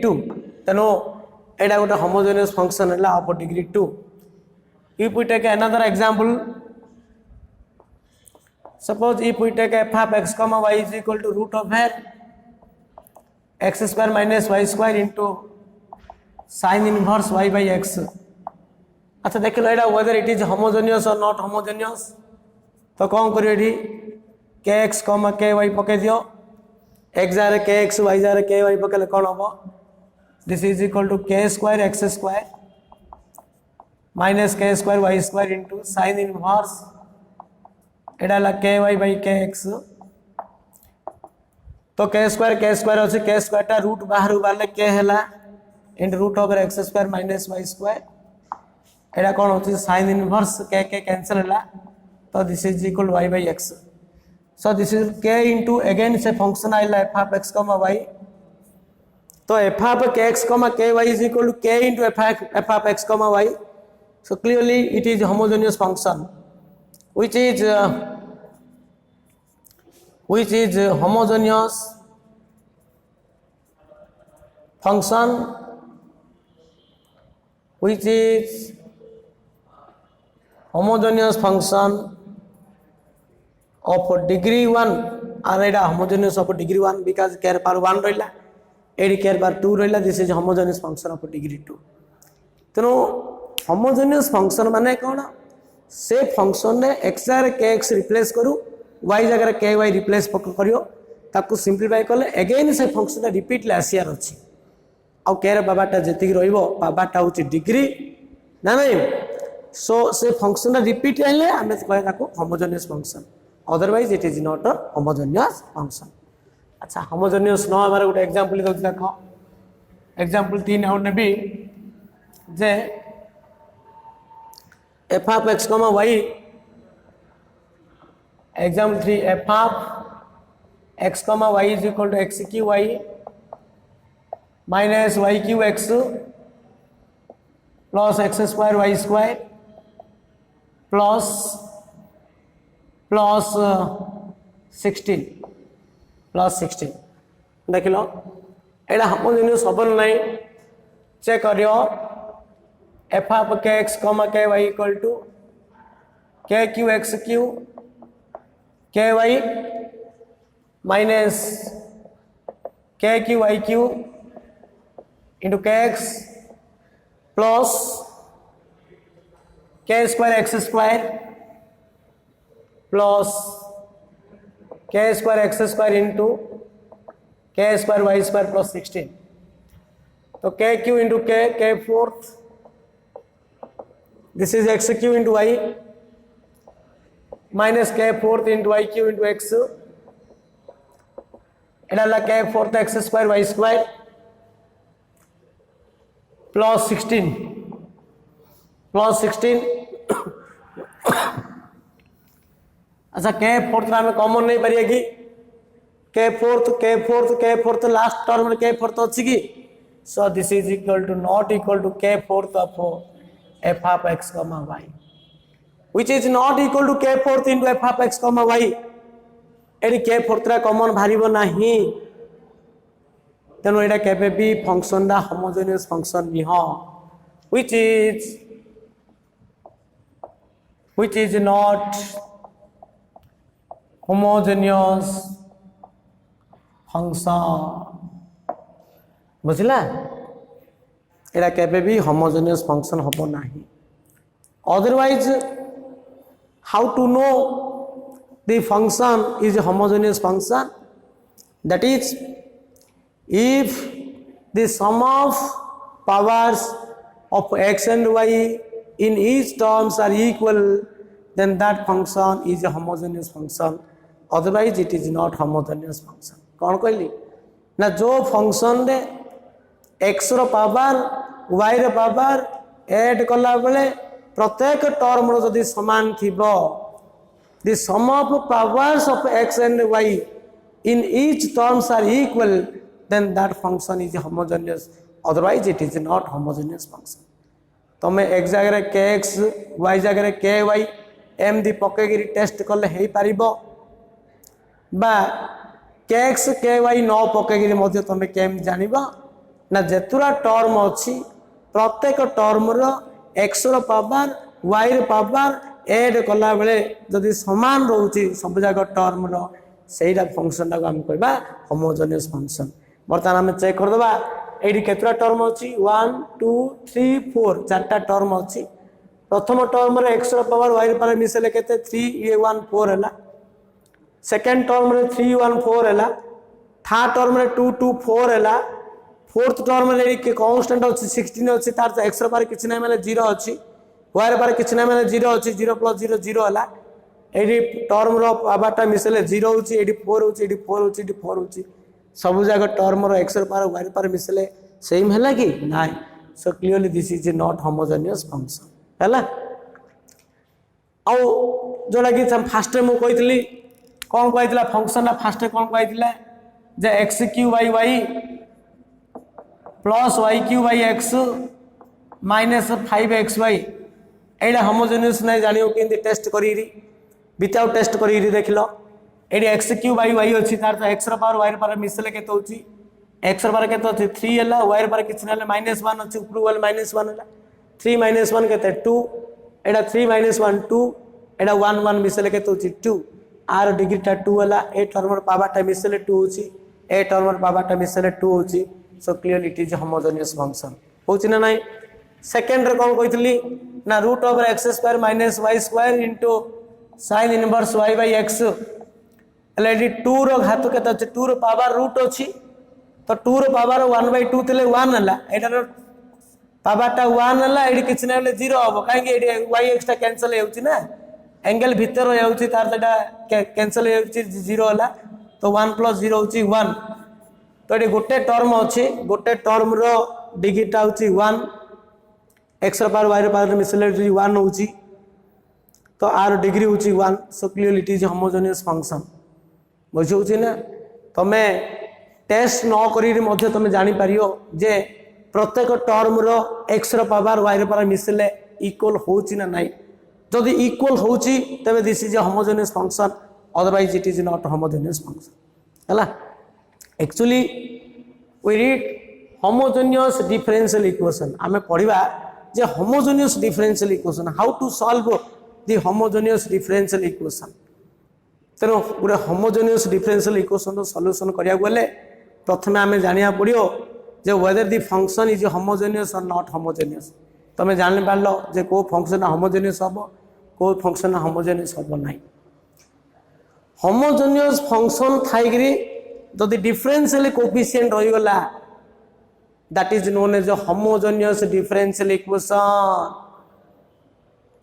2 तेनो एटा गोटे homogeneous function है of degree 2 if we take another example suppose if we take f of x comma y is equal to root of x square minus y square into sin inverse y by x अच्छा देख लो एटा whether it is homogeneous or not homogeneous तो कौन करियो AD kx ky पके दियो x जारे kx y जारे ky पकेले कौन होबो this is equal to k square x square minus k square y square into sin inverse एटा ला ky by kx तो k स्क्वायर अछि k स्क्वायर टा रूट बाहर बाले k हैला into root over x square minus y square एटा कोन होछि sin इनवर्स k कैंसिल हैला तो this is equal y by x so this is k into again से फंक्शन आइला f of x y तो f of kx ky is equal to k into f of x y so clearly it is homogeneous function which is homogeneous function of degree 1 and it homogeneous of degree 1 because care par 1 रहला AD care par 2 रहला this is homogeneous function of degree 2 तेनो homogeneous function माने कोन से function ने x रे kx replace करू y जगह ky replace करियो ताकू सिंपलीफाई करले अगेन से फंक्शन ता रिपीट ले आसियार अछि आ केर बाबाटा जति रहइबो बाबाटा होची डिग्री ना नहीं सो से फंक्शन ता रिपीट आइले हमें कहे ताकू homogeneous function otherwise it is not a homogeneous function अच्छा homogeneous न हमारे गोटे एग्जांपल दउ देखो एग्जांपल 3 और नेबी जे f of x y example 3 f of x y is equal to x q y minus y q x plus x square y square plus plus 16 plus 16 देख लो एटा homogeneous हबन नहीं चेक करियो f of k x comma k y equal to k q x q k y minus k q y Q into k x plus k square x square plus k square x square into k square y square plus 16 तो k q into k fourth this is x cube into y minus k fourth into y Q into x एटा k fourth x square y square plus 16 अच्छा के fourth में common नहीं पारिए कि k fourth last term k fourth अच्छी कि so this is equal to not equal to k fourth of f of x comma y which is not equal to k fourth into f of x comma y एडी k fourth रा common भारिबो नाही तेणु एटा केबे भी function दा homogeneous function नि हो which is not homogeneous function बुझला एटा केबे भी homogeneous function होबो नाही otherwise how to know the function is a homogeneous function that is if the sum of powers of x and y in each terms are equal then that function is a homogeneous function otherwise it is not homogeneous function कौन कहली ना जो function रे x रो power y रो power add कला बेले प्रत्येक टर्म रो जदी समान थिबो the sum of powers of x and y in each terms are equal then that function is homogeneous otherwise it is not homogeneous function तमे x जगह के x y जगह के y m दी पकेगिरी टेस्ट कले हेई पारिबो बा के x के y न पकेगिरी मध्य तमे केम जानिबा ना जेतुरा टर्म अछि प्रत्येक टर्म रो x रो पावर y रो पावर ऐड कला बेले जदी समान रहउची सब जगह टर्म रो सेहीटा फंक्शन टा हम कहबा होमोजेनियस फंक्शन बर्तमान हम चेक कर दबा एडी केतरा टर्म अछि 1 2 3 4 चारटा टर्म अछि प्रथम टर्म रे x रो पावर y रो पावर मिसले केते 3 ये 1 4 हला सेकंड टर्म रे 3 1 4 हला थर्ड टर्म रे 2 2 4 हला फोर्थ टर्म रे के कांस्टेंट अछि 16 अछि तार x रो पावर किछ नै माने 0 अछि y रो पावर किछ नै माने 0 अछि 0 + 0 0 हला एडी टर्म रो पावरटा मिसले 0 होछि एडी 4 होछि एडी 4 होछि एडी 4 होछि सब जगह टर्म रो x रो पावर y रो पावर मिसले सेम हैला कि नाइ सो clearly this is not homogeneous function हैला औ जोडा कि हम फास्ट मु कहितली कोन कहितला फंक्शन ना फास्ट कोन कहितला जे x³ y plus y³ x minus 5xy एडा होमोजेनियस नै जानियो किंदी test Kreeri without test Kreeri देखलो एडी x³ y अछि तार त x रो पावर y रो पावर मिसले केते होछि x रो पावर केते होछि 3 हला y रो पावर किछ नै हला -1 अछि ऊपर वाला -1 हला 3 - 1 केते 2 एडा 3 - 1 2 एडा 1 1 मिसले केते होछि 2 आर डिग्री टा 2 हला ए टर्म रो पावर टा मिसले 2 होछि ए टर्म रो पावर टा मिसले 2 होछि so clearly it is homogeneous function होछि ना नाही सेकंड रे कोन कहितली ना √x² - y² into sin inverse y/x एलडी 2 रो घात केते अछि 2 रो पावर रूट अछि तो 2 रो पावर 1/2 तले 1 हला एटार पावर टा 1 हला एडी किछ नै हले 0 हबो काहे कि एडी y(x) टा कैंसिल हेउछि ना एंगल भीतर हेउछि तार सेटा कैंसिल हेउछि 0 हला तो 1 + 0 होछि 1 तो एडी गोटे टर्म अछि गोटे टर्म रो डिग्री टा होछि 1 x रो पावर y रो पावर मिसले 1 होछि तो आर डिग्री होछि 1 so clearly it is homogeneous function बुझौछि ना तमे टेस्ट न करी मध्ये तमे जानि पारियो जे प्रत्येक टर्म रो x रो पावर y रो पावर मिसले इक्वल होची ना नाही जदि इक्वल होची तबे this is a homogeneous function otherwise it is not homogeneous function हला actually we read homogeneous differential equation आमे पढिबा जे homogeneous differential equation how to solve the homogeneous differential equation तेणु गोटे होमोजेनियस डिफरेंशियल इक्वेशन सॉल्यूशन करिया गले प्रथमे आमे जानिया पड़ियो जे whether the function is homogeneous or not homogeneous तमे जानि पारलो जे को फंक्शन होमोजेनियस हबो को फंक्शन होमोजेनियस हबो नाही होमोजेनियस फंक्शन थाइगरी जदि डिफरेंशियल कोएफिशिएंट रही गला that is known as homogeneous differential equation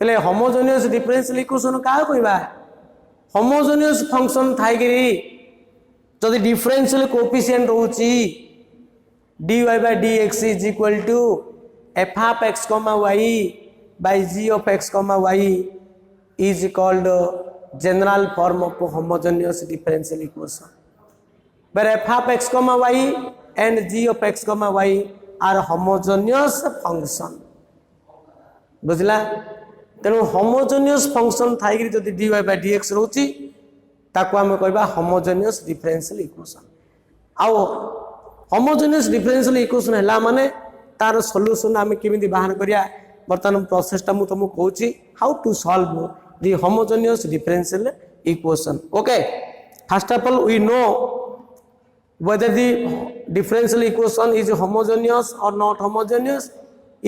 पहले होमोजेनियस डिफरेंशियल इक्वेशन का कहबा होमोजेनियस फंक्शन थाइगरी जदि डिफरेंशियल कोएफिशिएंट रहउची dy by dx is equal to f of x comma y by g of x comma y is called general form of homogeneous differential equation where f of x comma y and g of x comma y are homogeneous function बुझला तेणु homogeneous function थाइकरी जदि dy by dx रहउची ताको हम कहबा homogeneous differential equation आउ homogeneous differential equation हैला माने तार सॉल्यूशन आमे केमिति बाहर करिया वर्तमान प्रोसेस ता मु तुमको कहूची how to solve the homogeneous differential equation okay first of all we know whether the differential equation is homogeneous or not homogeneous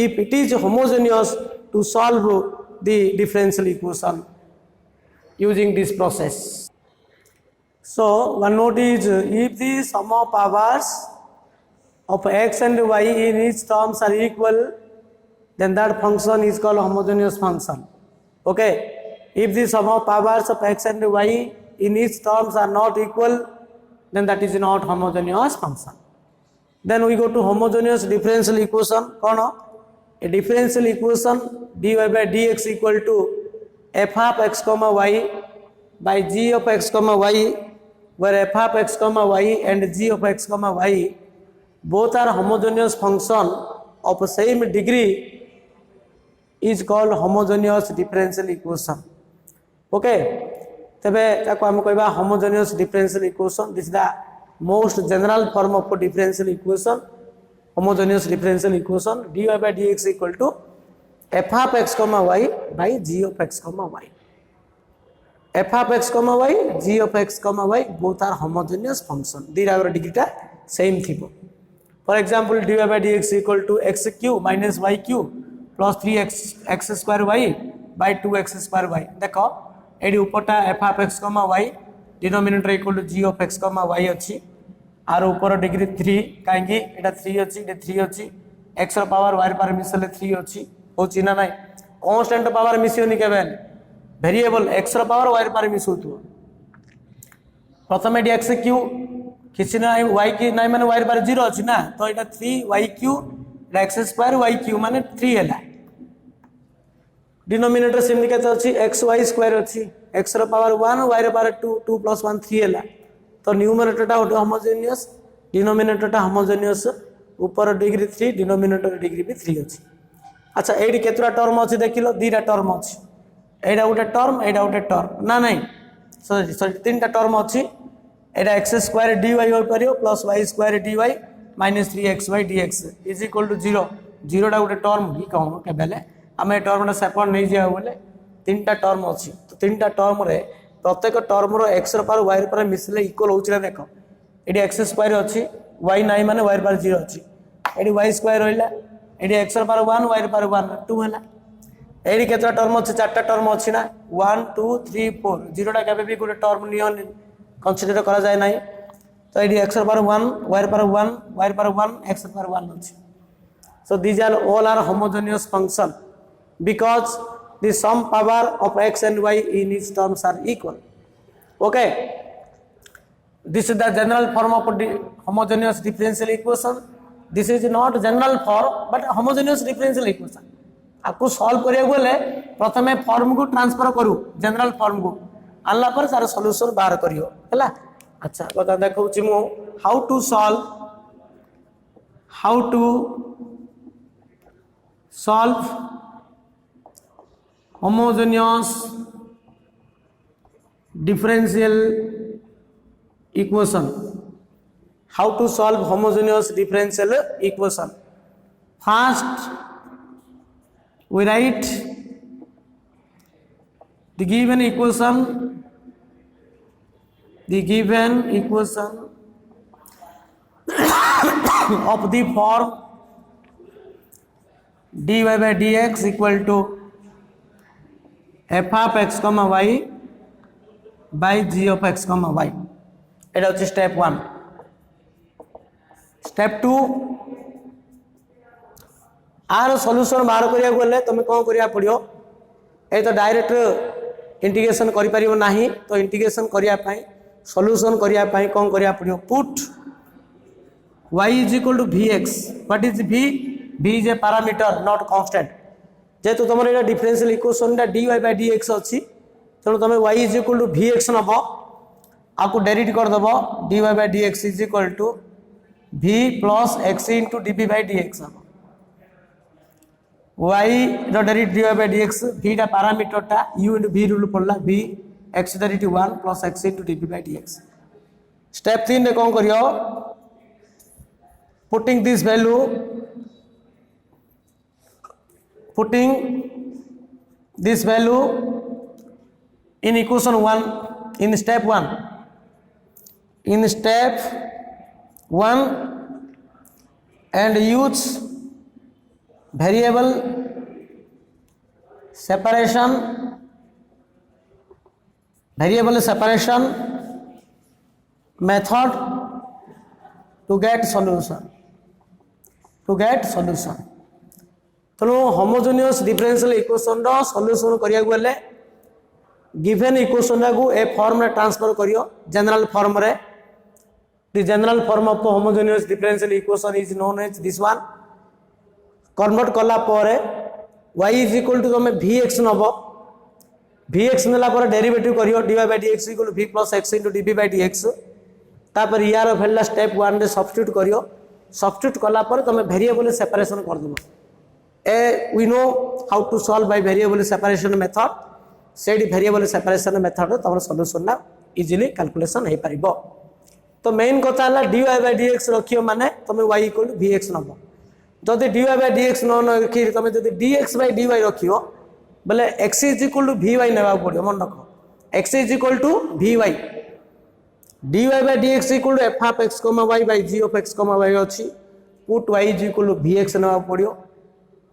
if it is homogeneous to solve the differential equation using this process so one note is if the sum of powers of x and y in each terms are equal then that function is called homogeneous function okay if the sum of powers of x and y in each terms are not equal then that is not homogeneous function then we go to homogeneous differential equation kono a differential equation dy by dx equal to f of x comma y by g of x comma y where f of x comma y and g of x comma y both are homogeneous function of same degree is called homogeneous differential equation okay तबे ताको हम कहबा homogeneous differential equation this is the most general form of differential equation homogeneous differential equation dy by dx equal to f of x comma y by g of x comma y f of x comma y g of x comma y both are homogeneous function दीरा degree टा same थिबो for example dy by dx equal to x cube minus y cube plus 3x square y by 2x square y देखो एडी ऊपरटा f of x comma y denominator equal to g of x comma y अछि आर ऊपर degree 3 काहेकि एटा 3 अछि एटा 3 अछि x रो पावर y रो पावर मिसले 3 अछि होछि ना नाही कांस्टेंट पावर मिसियोनी केबेल वेरिएबल x रो पावर y रो पावर मिसुतु प्रथम एडी x क्यूब किसी ना y की नाही माने y रो पावर 0 अछि ना तो एटा 3y cube x square y cube माने 3 हैला डिनोमिनेटर सिम्पली केते अछि xy स्क्वायर अछि x रो पावर 1 y रो पावर 2 2 + 1 3 हैला तो न्यूमरेटर टा होमोजेनियस डिनोमिनेटर टा होमोजेनियस ऊपर डिग्री 3 डिनोमिनेटर डिग्री भी 3 अछि अच्छा एडी केतरा टर्म अछि देखिलो दीटा टर्म अछि एडा उटे टर्म एडा उटे टर्म ना नाही सॉरी तीनटा टर्म अछि एडा x स्क्वायर dy होय परियो plus y square dy minus 3xy dx is equal to 0 0 टा उटे टर्म ही कहनो के बेले आमे टर्म सेपरेट नहीं जाय बोले तीनटा टर्म अछि तो तीनटा टर्म रे प्रत्येक टर्म रो x रो पावर y रो पावर मिसले इक्वल होउछ ना देखो एडी x स्क्वायर अछि y नाही माने y रो पावर 0 अछि एडी y स्क्वायर होइला एडी x रो पावर 1 y रो पावर 1 2 हैला एडी केतरा टर्म अछि चारटा टर्म अछि ना 1 2 3 4 0 टा केबे भी गुटे टर्म नियन कंसीडर करा जाय नाही तो एडी x रो पावर 1 y रो पावर 1 y रो पावर 1 x रो पावर 1 अछि so these are all are homogeneous function because the sum power of x and y in each terms are equal okay this is the general form of homogeneous differential equation this is not general form but homogeneous differential equation आपको solve करिया गले प्रथमे form को transfer करू general form को आनला पर सारा solution बाहर करियो हला अच्छा बता देखौ छी मु how to solve homogeneous differential equation. How to solve homogeneous differential equation. First we write the given equation of the form dy by dx equal to f of x comma y by g of x comma y. এটা হচ্ছে step 1. Step 2 are solution बाहर करिया गले तुम कौन करिया पड़ियो ए तो डायरेक्ट इंटीग्रेशन करि परिबो नाही तो इंटीग्रेशन करिया पई सॉल्यूशन करिया पई कौन करिया पड़ियो put y is equal to vx. what is v? v is a parameter not constant. जेतु तुम एटा differential equation dy by dx अछि तेणु तुम y is equal to vx नबो आपको डेरिवेट कर दबो dy by dx is equal to v plus x into dv by dx हम y रो derivate dy by dx v टा पैरामीटर टा u into v रूल पड़ला v x derivative 1 plus x into dv by dx. Step 3 रे कोन करियो putting this value in equation 1 in step 1 and use variable separation method to get solution. तो homogeneous differential equation रो solution करिया गले given equation को ए form रे transfer करियो जनरल फॉर्म रे. The general form of homogeneous differential equation is known as this one. Convert कला परे y इज इक्वल टू तुम vx नबो vx नेला पर डेरिवेटिव करियो dy by dx equal to v plus x into dv by dx. तापर यार भेला स्टेप 1 रे सब्स्टिट्यूट करियो सब्स्टिट्यूट कला पर तुम वेरिएबल सेपरेशन कर दबो. ए we know how to solve by variable separation method. सेडी वेरिएबल सेपरेशन मेथड तुम सॉल्यूशन ना इजीली कैलकुलेशन हे परिबो. तो मेन कथा हला dy by dx रखियो माने तुम y इक्वल टू vx नबो. जदि dy by dx न रखि तुम जदि dx by dy रखियो बोले x is equal to vy नेबा पड़ियो. मन रखो x is equal to vy dy by dx equal to f of x comma y by g of x comma y अछि. Put y is equal to vx नेबा पड़ियो.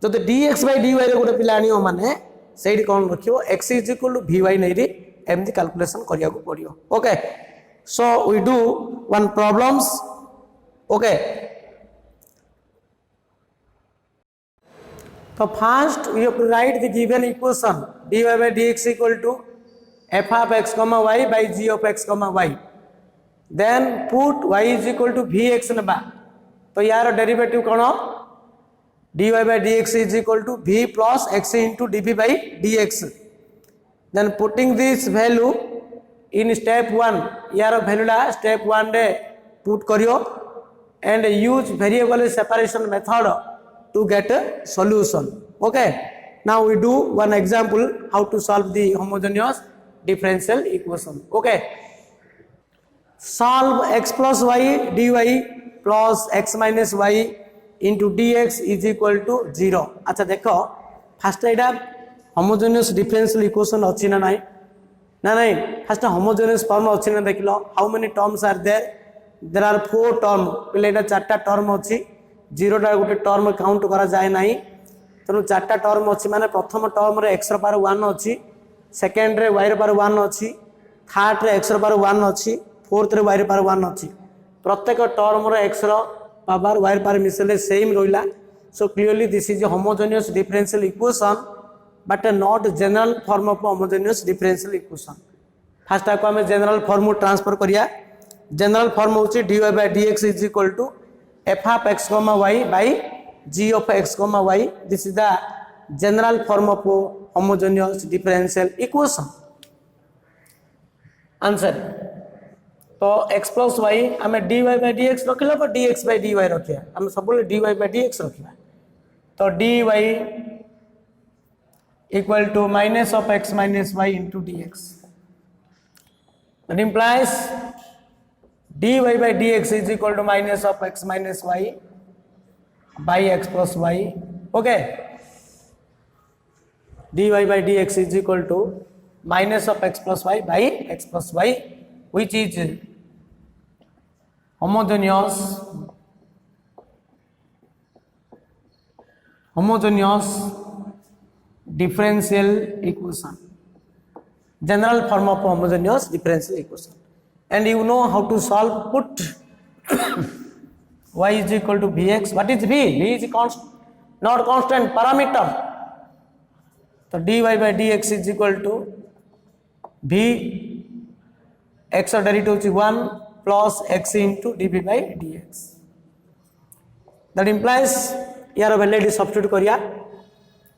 जदि dx by dy रे गोटे पिला आनियो माने सेडी कोन रखियो x is equal to vy नै रे एमदी कैलकुलेशन करिया को पड़ियो. Okay so we do one problems. Okay तो first we have to write the given equation dy by dx equal to f of x comma y by g of x comma y. then put y is equal to vx नेबा. तो यार derivative cone dy by dx is equal to v plus x into dv by dx. then putting this value in step 1 यार value ला step 1 रे put करियो and use variable separation method to get a solution. Okay, now we do one example how to solve the homogeneous differential equation. Okay, solve x plus y dy plus x minus y into dx is equal to 0. अच्छा देखो first एटा homogeneous differential equation अछि ना नाही ना नाही. First homogeneous form अछि ना देखलो how many terms are there are 4 term पहिले एटा चारटा टर्म अछि. 0 टा गोटे टर्म काउंट करा जाय नाही तेणु चारटा टर्म अछि माने प्रथम टर्म रे x रो पावर 1 अछि, सेकंड रे y रो पावर 1 अछि, थर्ड रे x रो पावर 1 अछि, फोर्थ रे y रो पावर 1 अछि. प्रत्येक टर्म रे x रो पावर y रो पावर मिसले सेम रोइला. So clearly this is a homogeneous differential equation but not general form of homogeneous differential equation. First को हमें जनरल फॉर्म ट्रांसफर करिया. जनरल फॉर्म होची dy by dx is equal to f of x comma y by g of x comma y. This is the general form of homogeneous differential equation. Answer. तो x plus Y आम dy by dx रखिला पर dx bye dy रखिया आम सब dy by dx रखिला तो dy equal to minus of x minus y into dx. That implies dy by dx is equal to minus of x minus y by x plus y. Okay, dy by dx is equal to minus of x plus y by x plus y, which is homogeneous differential equation, general form of homogeneous differential equation. And you know how to solve. Put y is equal to vx. What is v? V is not constant, parameter. So dy by dx is equal to v x derivative is 1 plus x into dv by dx. That implies यार value substitute करिया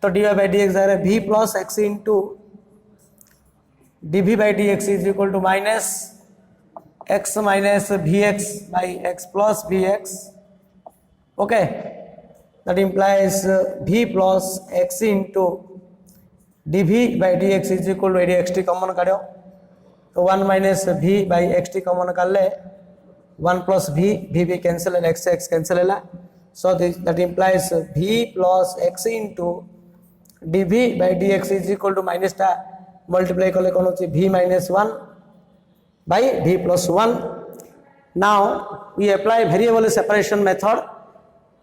तो dy by dx आ रहा है v plus x into dv by dx is equal to minus x minus vx by x plus vx. Okay, that implies v plus x into dv by dx is equal to xt common काढ़ो तो 1 minus v by xt common कर ले 1 plus v cancel है x cancel है. So that implies v plus x into dv by dx is equal to minus टा multiply कले कौन होची v minus 1 by v plus 1. Now we apply variable separation method.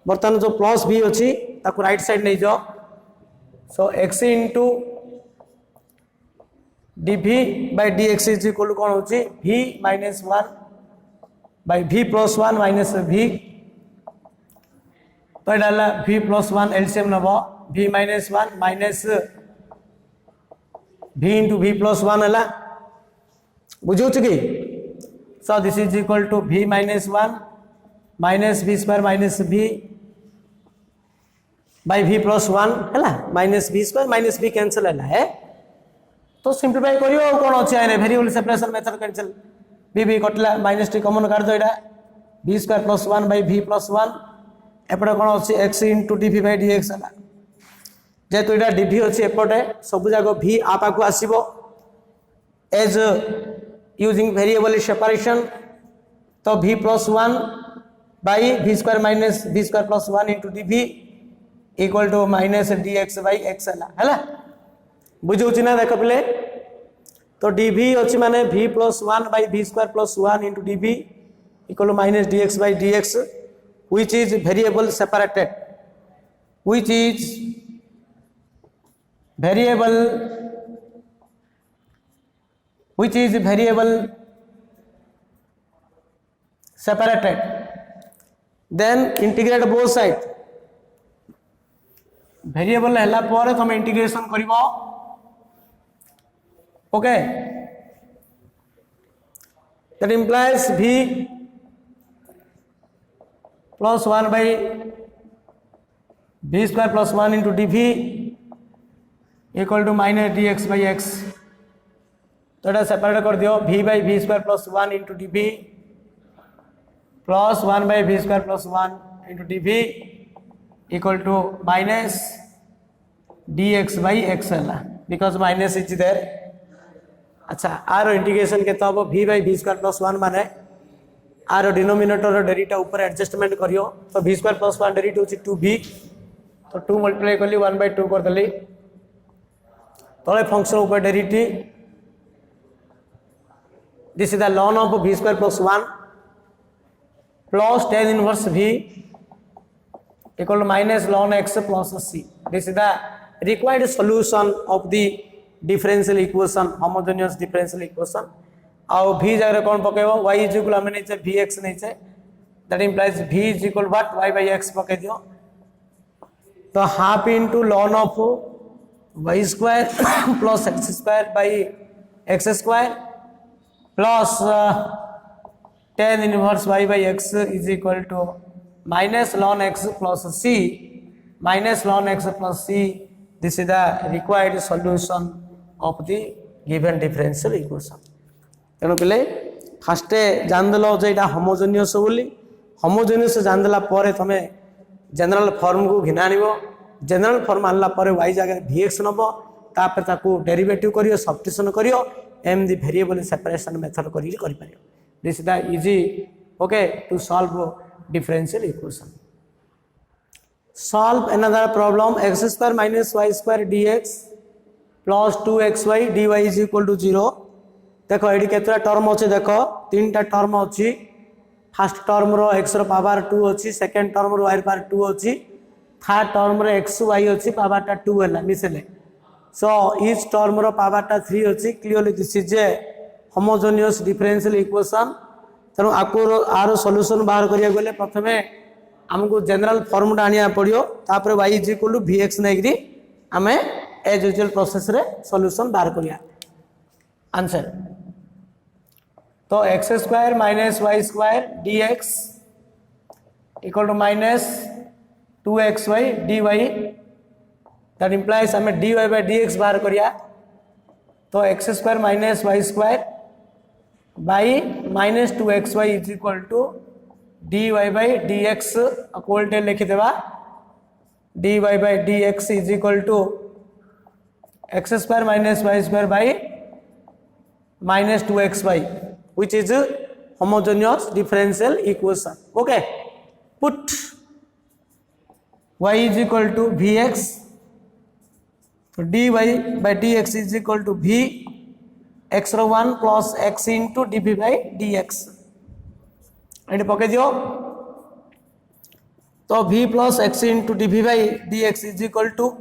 बर्तमान जो plus v होची ताकू राइट साइड नहीं जाओ. So x into dv by dx is equal to कौन होची v minus 1 by v plus 1 minus v. तो डाला v plus 1 LCM नबो v minus 1 minus v into v plus 1 हला बुझो चुकी. So this is equal to v minus 1 minus v square minus v by v plus 1 हला minus v square minus v cancel हला है तो simplify करियो कोन अछि आने variable separation method cancel v कटला माइनस टी कॉमन कर दो एटा v square plus 1 by v plus 1 एपटे कोन अछि x into dv by dx हला जेतु एटा dv अछि एपटे सब जागो v आपा को आसीबो as using variable separation तो v plus 1 by v square minus v square plus 1 into dv equal to minus dx by x हला बुझौछि ना देख पले तो dv अछि माने v plus 1 by v square plus 1 into dv equal to minus dx by dx, which is variable separated, which is variable separated. Then integrate both sides. Variable हला पर तुम integration करिवो. Okay, that implies v plus 1 by v square plus 1 into dv equal to minus dx by x. तो এটা separate कर दियो v by v square plus 1 into dv plus 1 by v square plus 1 into dv equal to minus dx by x हला because minus is there. अच्छा are integration के तब v by v square plus 1 माने are denominator derivative ऊपर adjustment करियो तो v square plus 1 derivative अछि 2v तो 2 मल्टीप्लाई करली 1 by 2 कर देली तळे फंक्शन ऊपर derivative. This is the ln of v square plus 1 plus tan inverse v equal to minus ln x plus c. This is the required solution of the differential equation, homogeneous differential equation. आउ v जगह कौन पकेबो y is equal हमें नीचे vx नीचे, that implies v is equal what y by x पके दियो तो half into ln of y square plus x square by x square plus tan inverse y by x is equal to minus ln x plus c minus ln x plus c. This is the required solution of the given differential equation. तेणु पिले fast जानदेल जो यहाँ homogeneous बोली homogeneous जानदेला तुम general form को घिना आन general form आनला वाई जगह Vx नब तापर ताकू डेरिवेटिव करियो सब्स्टिट्यूशन करियो एमदी वेरिएबल सेपरेशन मेथड कर this is the easy okay to solve differential equation solve another problem x square minus y square dx plus 2xy dy is equal to 0 देखो ये केतरा टर्म अच्छे देख तीन टा टर्म अच्छी फर्स्ट टर्म रो x रो पावर 2 अच्छी सेकंड टर्म रो y रो पावर 2 अच्छी थर्ड टर्म रो x y अच्छी पावर टा 2 है मिसले सो ईच टर्म रो पावर टा 3 अच्छी clearly this is a homogeneous differential equation तेणु आपको आर सॉल्यूशन बाहर करिया गले प्रथमे हमको जनरल फॉर्म आनिया पड़ो तापर y is equal to Vx नहीं आम एज यूजुअल प्रोसेस रे सॉल्यूशन बाहर करिया आंसर तो x square minus y square dx equal to minus 2xy dy that implies आम dy बाय dx बाहर करिया तो x square minus y square by minus 2xy is equal to dy by dx अकोल्टे लिखिदेवा dy by dx is equal to x square minus y square by minus 2xy which is homogeneous differential equation okay put y is equal to Vx so dy by dx is equal to V x रो 1 plus x into dv by dx ये पके दियो तो v plus x into d v by d x is equal to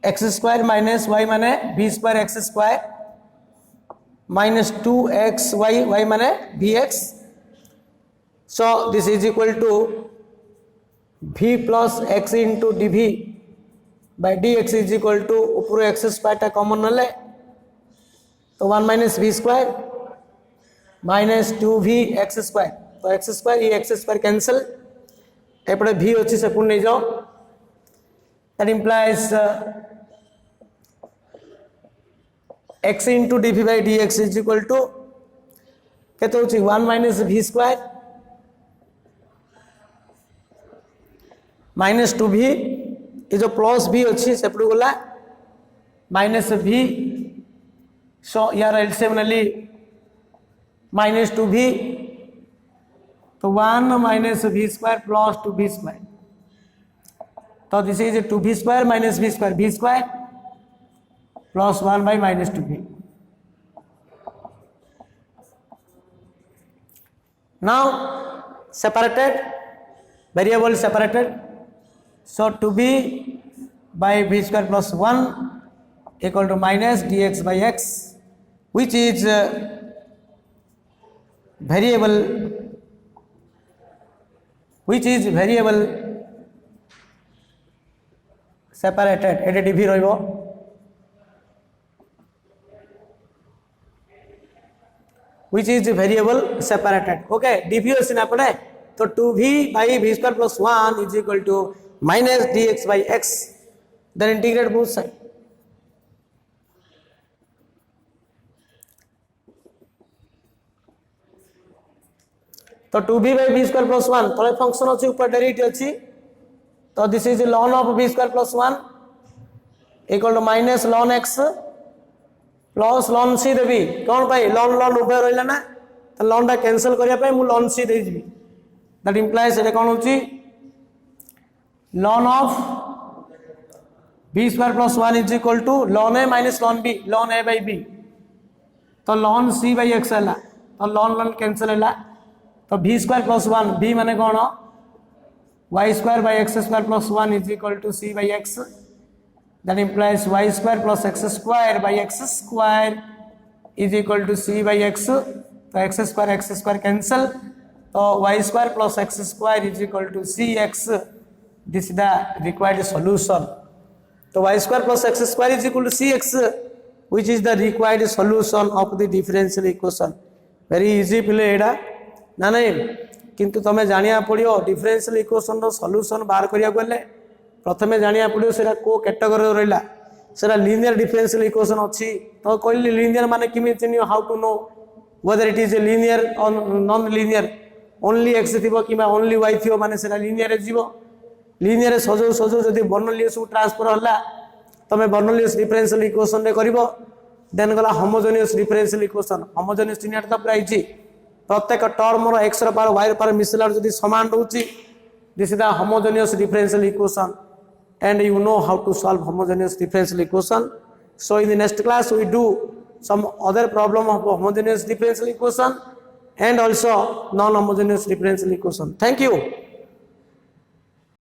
x square minus y माने v square x square minus 2xy y माने vx so this is equal to v plus x into d v by d x is equal to ऊपर x square टा common नले तो 1 minus v square minus 2v x square तो x square ये x square cancel एपटे v अच्छी से पुण नहीं जाओ that implies x into d v by d x is equal to केते होची 1 minus v square minus 2v ये जो प्लस v अच्छी सेपटू गला माइनस v सो यार एलसीएम नली माइनस 2v तो 1 minus v square plus 2v square तो this is 2v square minus v square plus 1 by minus 2v now separated variable separated so 2v by v square plus 1 equal to minus dx by x which is variable separated एटे dv रहिबो which is variable separated okay dv अछि ना पड़े तो 2v by v square plus 1 is equal to minus dx by x then integrate both side तो 2v by v square plus 1 तले function अच्छी ऊपर डेरिवेटिव अच्छी तो this is ln of v square plus 1 equal to minus ln x plus ln c देबी कौन पाई ln ln उभय रहिला ना तो ln टा कैंसिल करिया पे मु ln c दे दिबी दैट इंप्लाइज एटा कौन होची ln of v square plus 1 is equal to ln a minus ln b ln a by b तो ln c by x हला तो ln ln कैंसिल हला तो v स्क्वायर प्लस 1 v माने कौन y square by x square plus 1 is equal to c by x that implies y square plus x square by x square is equal to c by x तो x square cancel तो y square plus x square is equal to cx this is the required solution तो y square plus x square is equal to cx which is the required solution of the differential equation very easy पिले एडा ना नहीं किंतु तुम्हें जानिया पड़ो differential equation रो सॉल्यूशन बाहर करिया गले प्रथमे जानिया पड़ो सेरा को कैटेगरी रहिला सेरा लीनियर डिफरेंशियल इक्वेशन अछि तो कहली लीनियर माने किमि चिन्ह how to know whether it is a linear or non-linear, only x थिबो कि only y थिबो माने सेटा linear जीवो linear सजो सजो जदि बर्नौलिस ट्रांसफर हला तमे बर्नौलिस डिफरेंशियल इक्वेशन रे करिवो देन गला homogeneous differential equation homogeneous linear तो पूरा इजी प्रत्येक टर्म रो x रो पावर y रो पावर मिसला जदि समान रहउची this is the homogeneous differential equation and you know how to solve homogeneous differential equation. So in the next class we do some other problem of homogeneous differential equation and also non-homogeneous differential equation. Thank you.